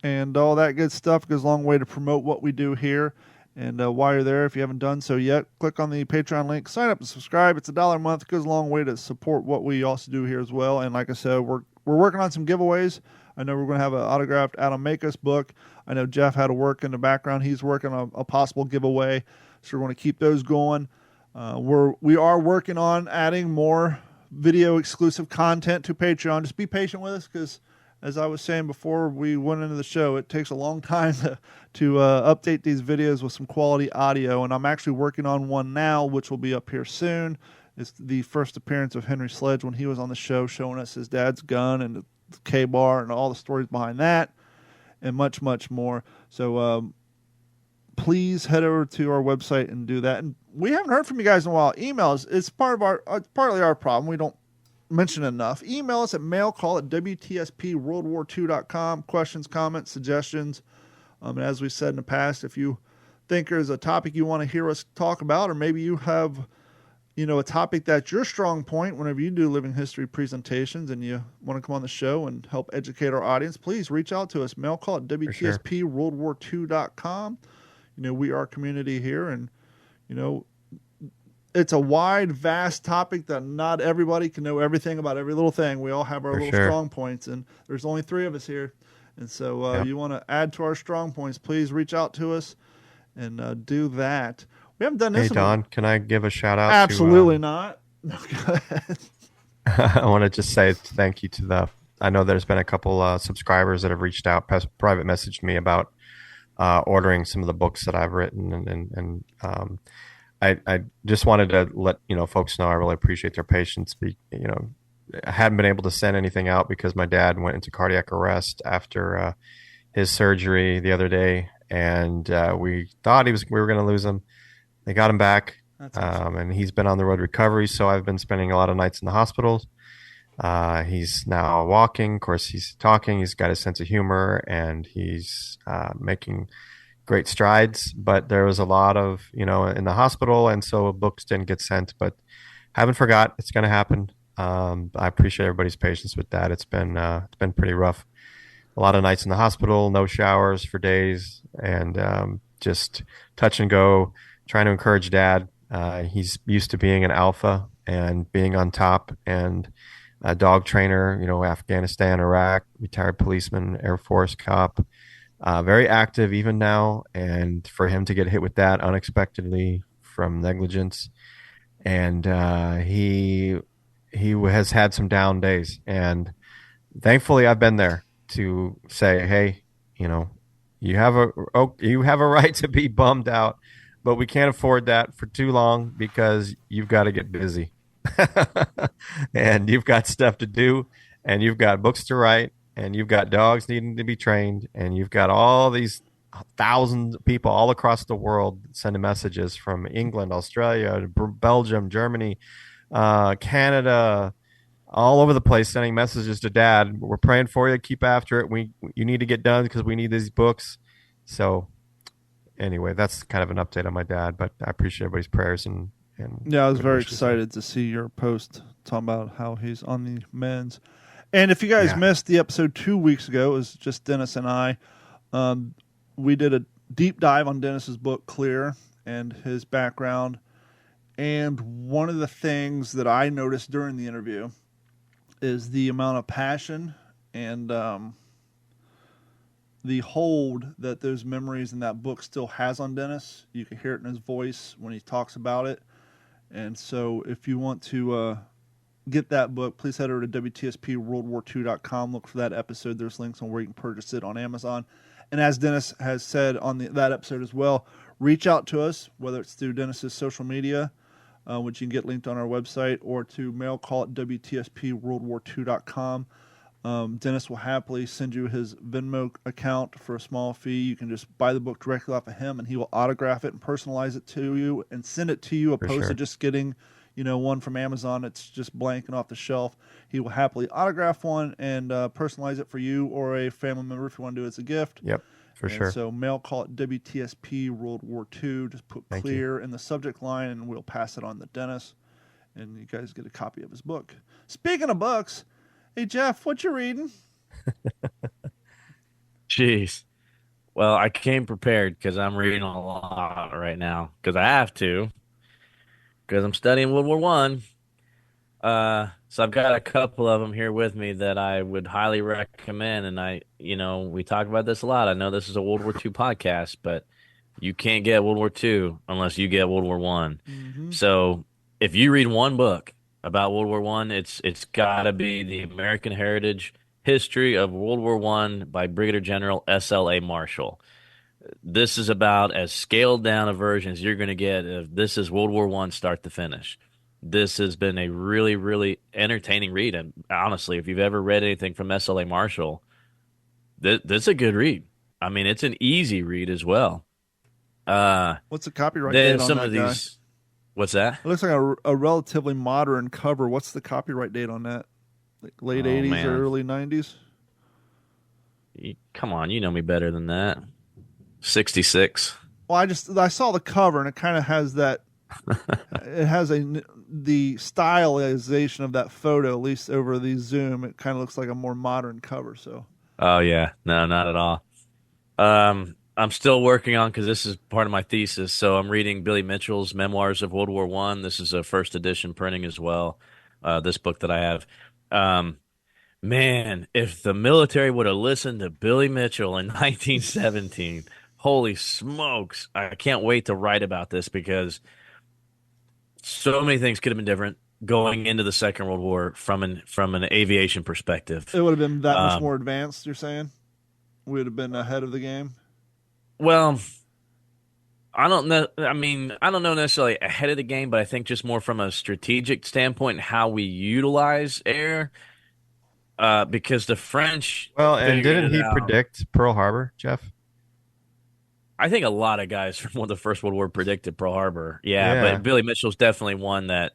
and all that good stuff goes a long way to promote what we do here. And while you're there, if you haven't done so yet, click on the Patreon link, sign up and subscribe. It's $1 a month. It goes a long way to support what we also do here as well. And like I said, we're working on some giveaways. I know we're going to have an autographed Adam Makos book. I know Jeff had to work in the background. He's working on a possible giveaway, so we're going to keep those going. We are working on adding more video exclusive content to Patreon. Just be patient with us because, as I was saying before we went into the show, it takes a long time to update these videos with some quality audio, and I'm actually working on one now, which will be up here soon. It's the first appearance of Henry Sledge when he was on the show, showing us his dad's gun and the K-bar and all the stories behind that, and much, much more. So please head over to our website and do that. And we haven't heard from you guys in a while. Emails, it's partly our problem. We don't mention enough. Email us at mailcall@WTSPWorldWar2.com. Questions, comments, suggestions. And as we said in the past, if you think there's a topic you want to hear us talk about, or maybe you have a topic that's your strong point whenever you do living history presentations and you want to come on the show and help educate our audience, please reach out to us. Mailcall@WTSPWorldWar2.com. We are a community here, and it's a wide, vast topic that not everybody can know everything about every little thing. We all have our little strong points, and there's only 3 of us here. And so you want to add to our strong points, please reach out to us and do that. We haven't done this.
Hey, Don, can I give a shout out?
Absolutely not. No, go ahead.
I want to just say thank you to I know there's been a couple subscribers that have reached out, private messaged me about ordering some of the books that I've written. And I just wanted to let, folks know I really appreciate their patience. I hadn't been able to send anything out because my dad went into cardiac arrest after his surgery the other day. And we thought we were going to lose him. They got him back.
That's awesome.
And he's been on the road to recovery. So I've been spending a lot of nights in the hospitals. He's now walking. Of course, he's talking. He's got a sense of humor, and he's making great strides. But there was a lot of, in the hospital, and so books didn't get sent. But haven't forgot. It's going to happen. I appreciate everybody's patience with that. It's been pretty rough. A lot of nights in the hospital, no showers for days, and just touch and go, trying to encourage Dad. He's used to being an alpha and being on top, and a dog trainer, Afghanistan, Iraq, retired policeman, Air Force cop, very active even now. And for him to get hit with that unexpectedly from negligence, and he has had some down days, and thankfully I've been there to say, hey, you have a right to be bummed out, but we can't afford that for too long because you've got to get busy. And you've got stuff to do, and you've got books to write, and you've got dogs needing to be trained, and you've got all these thousands of people all across the world sending messages from England, Australia, Belgium, Germany, Canada, all over the place, sending messages to Dad. We're praying for you. Keep after it. You need to get done because we need these books. So anyway, that's kind of an update on my dad, but I appreciate everybody's prayers and
yeah, I was very excited to see your post talking about how he's on the mends. And if you guys missed the episode 2 weeks ago, it was just Dennis and I. We did a deep dive on Dennis's book, Clear, and his background. And one of the things that I noticed during the interview is the amount of passion and the hold that those memories in that book still has on Dennis. You can hear it in his voice when he talks about it. And so if you want to get that book, please head over to WTSPWorldWar2.com. Look for that episode. There's links on where you can purchase it on Amazon. And as Dennis has said on that episode as well, reach out to us, whether it's through Dennis's social media, which you can get linked on our website, or to mail call at WTSPWorldWar2.com. Dennis will happily send you his Venmo account for a small fee. You can just buy the book directly off of him, and he will autograph it and personalize it to you and send it to you, opposed to just getting, one from Amazon. It's just blank and off the shelf. He will happily autograph one and personalize it for you or a family member if you want to do it as a gift.
Yep, for sure.
So mail call at WTSP World War II. Just put Clear in the subject line, and we'll pass it on to Dennis, and you guys get a copy of his book. Speaking of books, hey, Jeff, what you reading?
Jeez. Well, I came prepared because I'm reading a lot right now because I have to, because I'm studying World War One. So I've got a couple of them here with me that I would highly recommend. And we talk about this a lot. I know this is a World War II podcast, but you can't get World War II unless you get World War One. Mm-hmm. So if you read one book about World War One, it's got to be The American Heritage History of World War One by Brigadier General S.L.A. Marshall. This is about as scaled down a version as you're going to get. This is World War One start to finish. This has been a really, really entertaining read. And honestly, if you've ever read anything from S.L.A. Marshall, this is a good read. I mean, it's an easy read as well.
What's the copyright date on that guy?
What's that?
It looks like a relatively modern cover. What's the copyright date on that? Like late 80s or early 90s?
Come on, you know me better than that. 66.
Well, I saw the cover, and it kind of has that. It has the stylization of that photo, at least over the zoom. It kind of looks like a more modern cover. So.
Oh yeah, no, not at all. I'm still working on because this is part of my thesis. So I'm reading Billy Mitchell's Memoirs of World War One. This is a first edition printing as well. This book that I have. Um, Man, if the military would have listened to Billy Mitchell in 1917, holy smokes. I can't wait to write about this because so many things could have been different going into the Second World War from an aviation perspective.
It would have been that much
Um,
more advanced, you're saying? We would have been ahead of the game?
well, I don't know. I mean, I don't know necessarily ahead of the game, but I think just more from a strategic standpoint, how we utilize air, because the French
Well, and
figured
didn't
it
he
out.
predict Pearl Harbor, Jeff?
I think a lot of guys from the First World War predicted Pearl Harbor. Yeah, but
Yeah.
Billy Mitchell's definitely one that,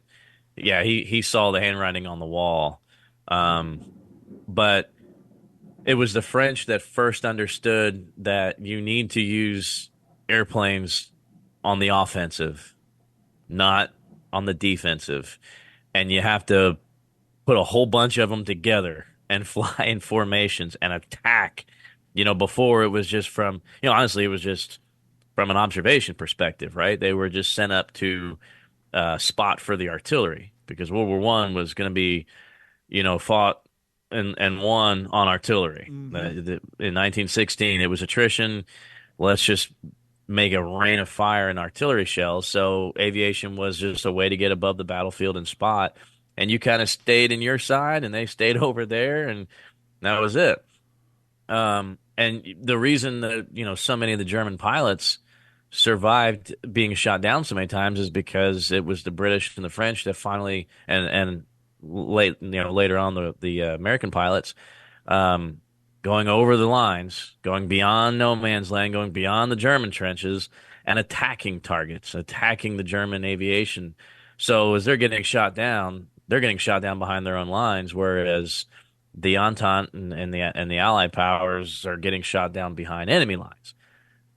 yeah, he saw the handwriting on the wall. Um, but it was the French that first understood that you need to use airplanes on the offensive, not on the defensive. And you have to put a whole bunch of them together and fly in formations and attack. Before it was just honestly, it was just from an observation perspective, right? They were just sent up to spot for the artillery because World War One was going to be, fought and won on artillery.
Hmm.
In 1916, it was attrition. Let's just make a rain of fire and artillery shells. So aviation was just a way to get above the battlefield and spot. And you kind of stayed in your side, and they stayed over there, and that was it. And the reason that so many of the German pilots survived being shot down so many times is because it was the British and the French that finally and later on the American pilots um, going over the lines, going beyond no man's land, going beyond the German trenches and attacking targets, attacking the German aviation. So as they're getting shot down, they're getting shot down behind their own lines, whereas the Entente and the Allied powers are getting shot down behind enemy lines.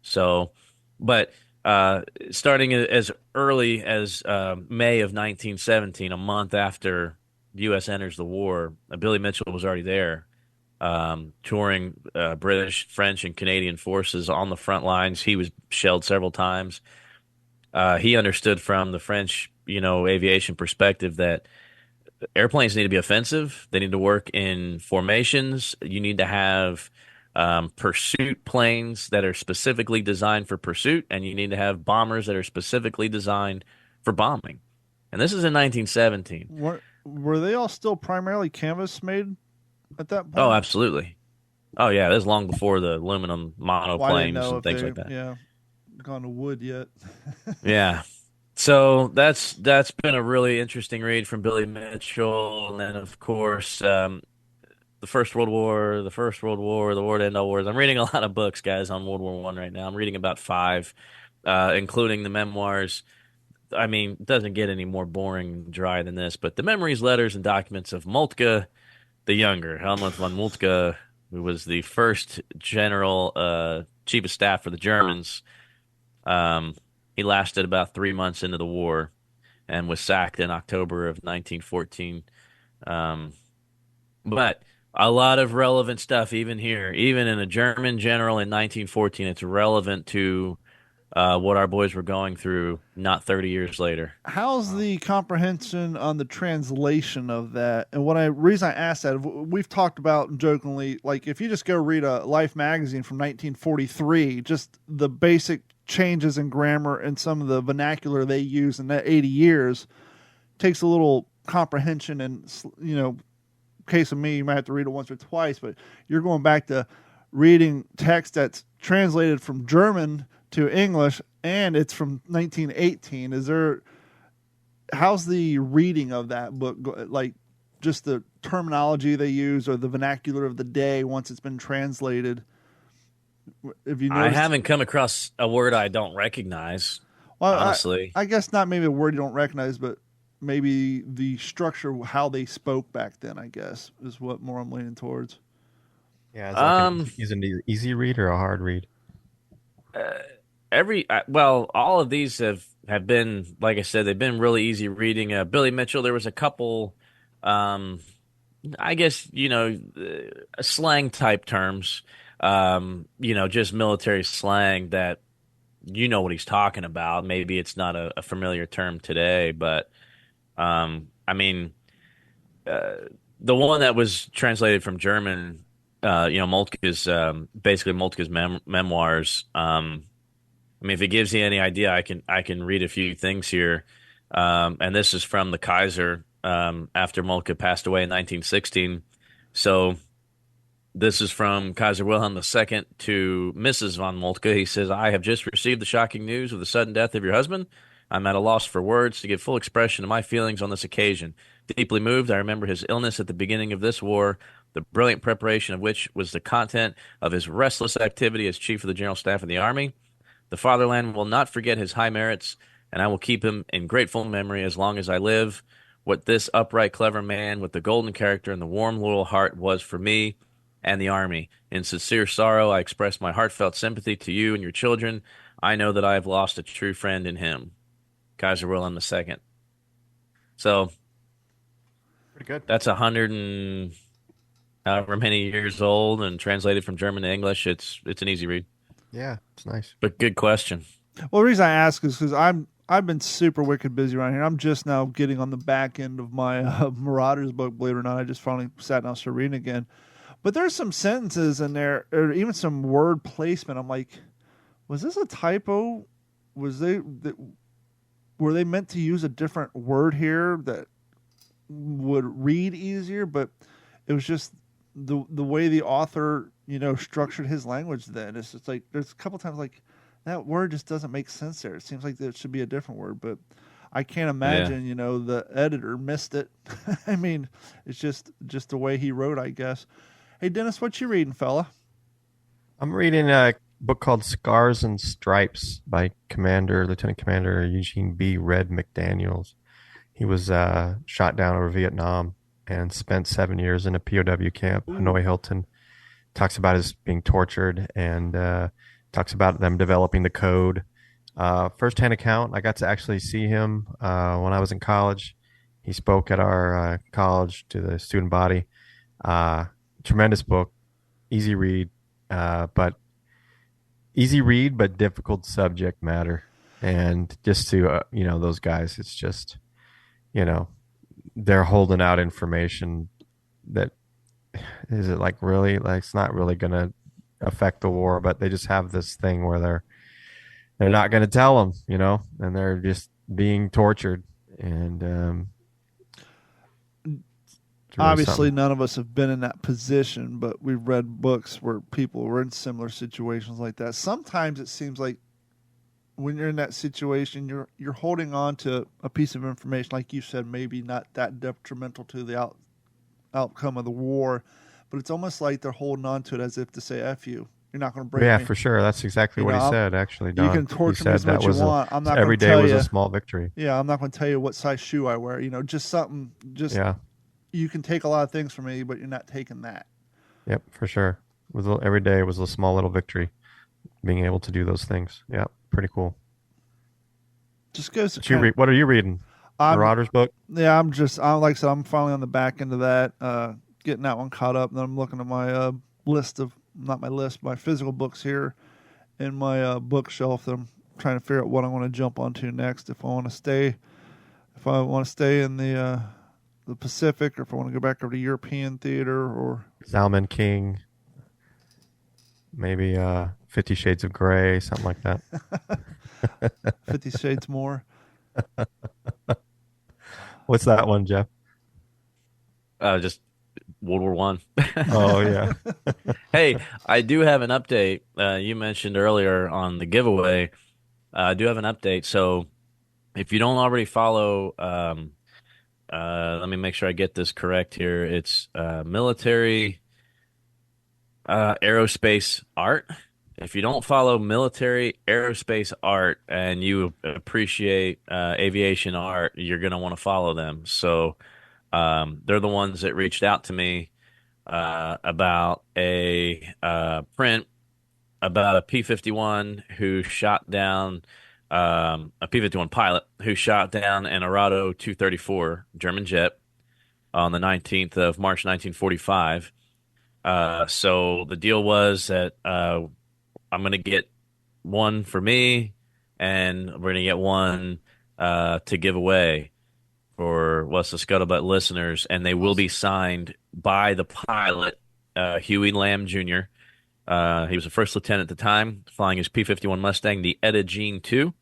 So, but starting as early as May of 1917, a month after the U.S. enters the war, Billy Mitchell was already there, touring British, French, and Canadian forces on the front lines. He was shelled several times. He understood from the French, aviation perspective that airplanes need to be offensive. They need to work in formations. You need to have pursuit planes that are specifically designed for pursuit, and you need to have bombers that are specifically designed for bombing. And this is in 1917.
Were they all still primarily canvas made at that
Oh,
point?
absolutely. Oh, yeah. This is long before the aluminum
Well, I didn't
monoplanes
know
and
if
things
they,
like that.
yeah, gone to wood yet.
Yeah. So that's been a really interesting read from Billy Mitchell, and then of course the First World War, the First World War, the War to End All Wars. I'm reading a lot of books, guys, on World War One right now. I'm reading about five, including the memoirs. I mean, it doesn't get any more boring and dry than this, but the memories, letters, and documents of Moltke the Younger, Helmut von Moltke, who was the first general, chief of staff for the Germans. Um, he lasted about 3 months into the war and was sacked in October of 1914. Um, but a lot of relevant stuff, even here, even in a German general in 1914, it's relevant to what our boys were going through not 30 years later.
How's the comprehension on the translation of that? And what I reason I asked that, we've talked about jokingly, like if you just go read a Life magazine from 1943, just the basic changes in grammar and some of the vernacular they use in that 80 years takes a little comprehension. And case of me, you might have to read it once or twice, but you're going back to reading text that's translated from German to English, and it's from 1918. How's the reading of that book, like just the terminology they use or the vernacular of the day once it's been translated? Have you
I
noticed?
haven't come across a word I don't recognize,
Well,
honestly.
I guess not maybe a word you don't recognize, but maybe the structure, how they spoke back then, I guess, is what more I'm leaning towards.
Yeah,
Um,
is an easy read or a hard read?
uh, well, all of these have been, like I said, they've been really easy reading. Billy Mitchell, there was a couple, um, I guess, slang type terms. just military slang that you know what he's talking about. Maybe it's not a familiar term today, but I mean, uh, the one that was translated from German, Moltke's basically Moltke's memoirs. I mean, if it gives you any idea, I can read a few things here, and this is from the Kaiser after Moltke passed away in 1916. So. This is from Kaiser Wilhelm II to Mrs. von Moltke. He says, I have just received the shocking news of the sudden death of your husband. I'm at a loss for words to give full expression to my feelings on this occasion. Deeply moved, I remember his illness at the beginning of this war, the brilliant preparation of which was the content of his restless activity as Chief of the General Staff of the Army. The fatherland will not forget his high merits, and I will keep him in grateful memory as long as I live. What this upright, clever man with the golden character and the warm, loyal heart was for me and the Army. In sincere sorrow, I express my heartfelt sympathy to you and your children. I know that I have lost a true friend in him. Kaiser Wilhelm II. So,
Pretty good.
that's 100 and however many years old and translated from German to English. It's an easy read,
Yeah, it's nice.
but good question.
Well, the reason I ask is because I've been super wicked busy around here. I'm just now getting on the back end of my Marauders book. Believe it or not, I just finally sat down to read again. But there's some sentences in there, or even some word placement. I'm like, was this a typo? Were they meant to use a different word here that would read easier? But it was just the way the author, structured his language. Then it's just like there's a couple times like that word just doesn't make sense there. It seems like there should be a different word, but I can't imagine, the editor missed it. I mean, it's just the way he wrote, I guess. Hey, Dennis, what you reading, fella?
I'm reading a book called Scars and Stripes by Lieutenant Commander Eugene B. Red McDaniels. He was shot down over Vietnam and spent 7 years in a POW camp, Hanoi Hilton. Talks about his being tortured and talks about them developing the code. First-hand account, I got to actually see him when I was in college. He spoke at our college to the student body. Tremendous book, easy read, but difficult subject matter. And just to, those guys, it's just, they're holding out information that is it like really, like it's not really going to affect the war, but they just have this thing where they're not going to tell them, and they're just being tortured. And, really
obviously
something.
none of us have been in that position, but we've read books where people were in similar situations like that. Sometimes it seems like when you're in that situation, you're holding on to a piece of information, like you said, maybe not that detrimental to the outcome of the war, but it's almost like they're holding on to it as if to say, F you. You're not going to break me.
For sure. That's exactly what he said, actually, Don.
You can torture
He
me
said
as much as you want. I'm not
every
going to
day
tell
was
you.
a small victory.
Yeah, I'm not going to tell you what size shoe I wear. Just something.
Yeah.
You can take a lot of things from me, but you're not taking that.
Yep, for sure. Every day was a small little victory, being able to do those things. Yeah, pretty cool.
Just goes.
What are you reading? Marauders book?
Yeah, like I said, I'm finally on the back end of that, getting that one caught up. And then I'm looking at my my physical books here in my bookshelf. That I'm trying to figure out what I want to jump onto next. If I want to stay in the Pacific, or if I want to go back over to European theater, or
Zalman King, maybe 50 Shades of Grey, something like that.
50 Shades More.
What's that one, Jeff?
Just World War One.
Oh, yeah.
Hey, I do have an update. You mentioned earlier on the giveaway. I do have an update. So if you don't already follow, let me make sure I get this correct here. It's military aerospace art. If you don't follow military aerospace art and you appreciate aviation art, you're going to want to follow them. So they're the ones that reached out to me about a print about a P-51 who shot down a P-51 pilot who shot down an Arado 234 German jet on the 19th of March 1945. So the deal was that I'm going to get one for me, and we're going to get one to give away for What's the Scuttlebutt listeners, and they will be signed by the pilot, Huey Lamb Jr. He was a first lieutenant at the time, flying his P-51 Mustang, the Etta Jean 2.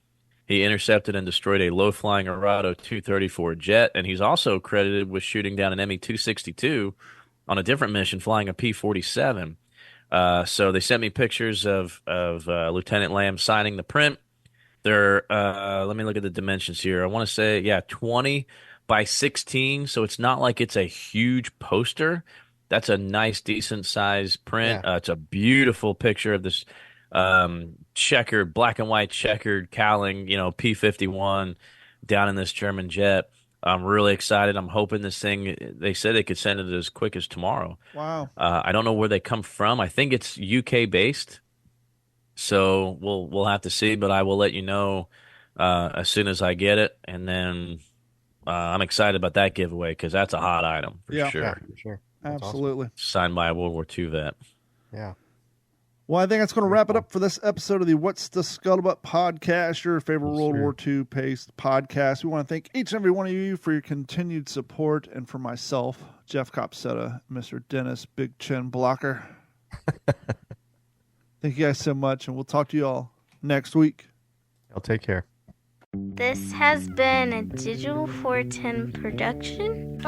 He intercepted and destroyed a low-flying Arado 234 jet, and he's also credited with shooting down an ME-262 on a different mission, flying a P-47. So they sent me pictures of Lieutenant Lamb signing the print. They're let me look at the dimensions here. I want to say, 20 by 16, so it's not like it's a huge poster. That's a nice, decent size print.
Yeah.
It's a beautiful picture of this checkered, black and white checkered cowling, P-51 down in this German jet. I'm really excited. I'm hoping this thing, they said they could send it as quick as tomorrow.
Wow.
I don't know where they come from. I think it's UK based. So we'll have to see, but I will let you know as soon as I get it. And then I'm excited about that giveaway because that's a hot item for sure.
Yeah, for sure. That's
Absolutely.
Signed by a World War II vet.
awesome. Yeah.
Well, I think that's going to wrap it up for this episode of the What's the Scuttlebutt podcast, your favorite World War II paced podcast. We want to thank each and every one of you for your continued support, and for myself, Jeff Copsetta, Mr. Dennis Big Chin Blocker. Thank you guys so much, and we'll talk to you all next week.
I'll take care.
This has been a Digital 410 production.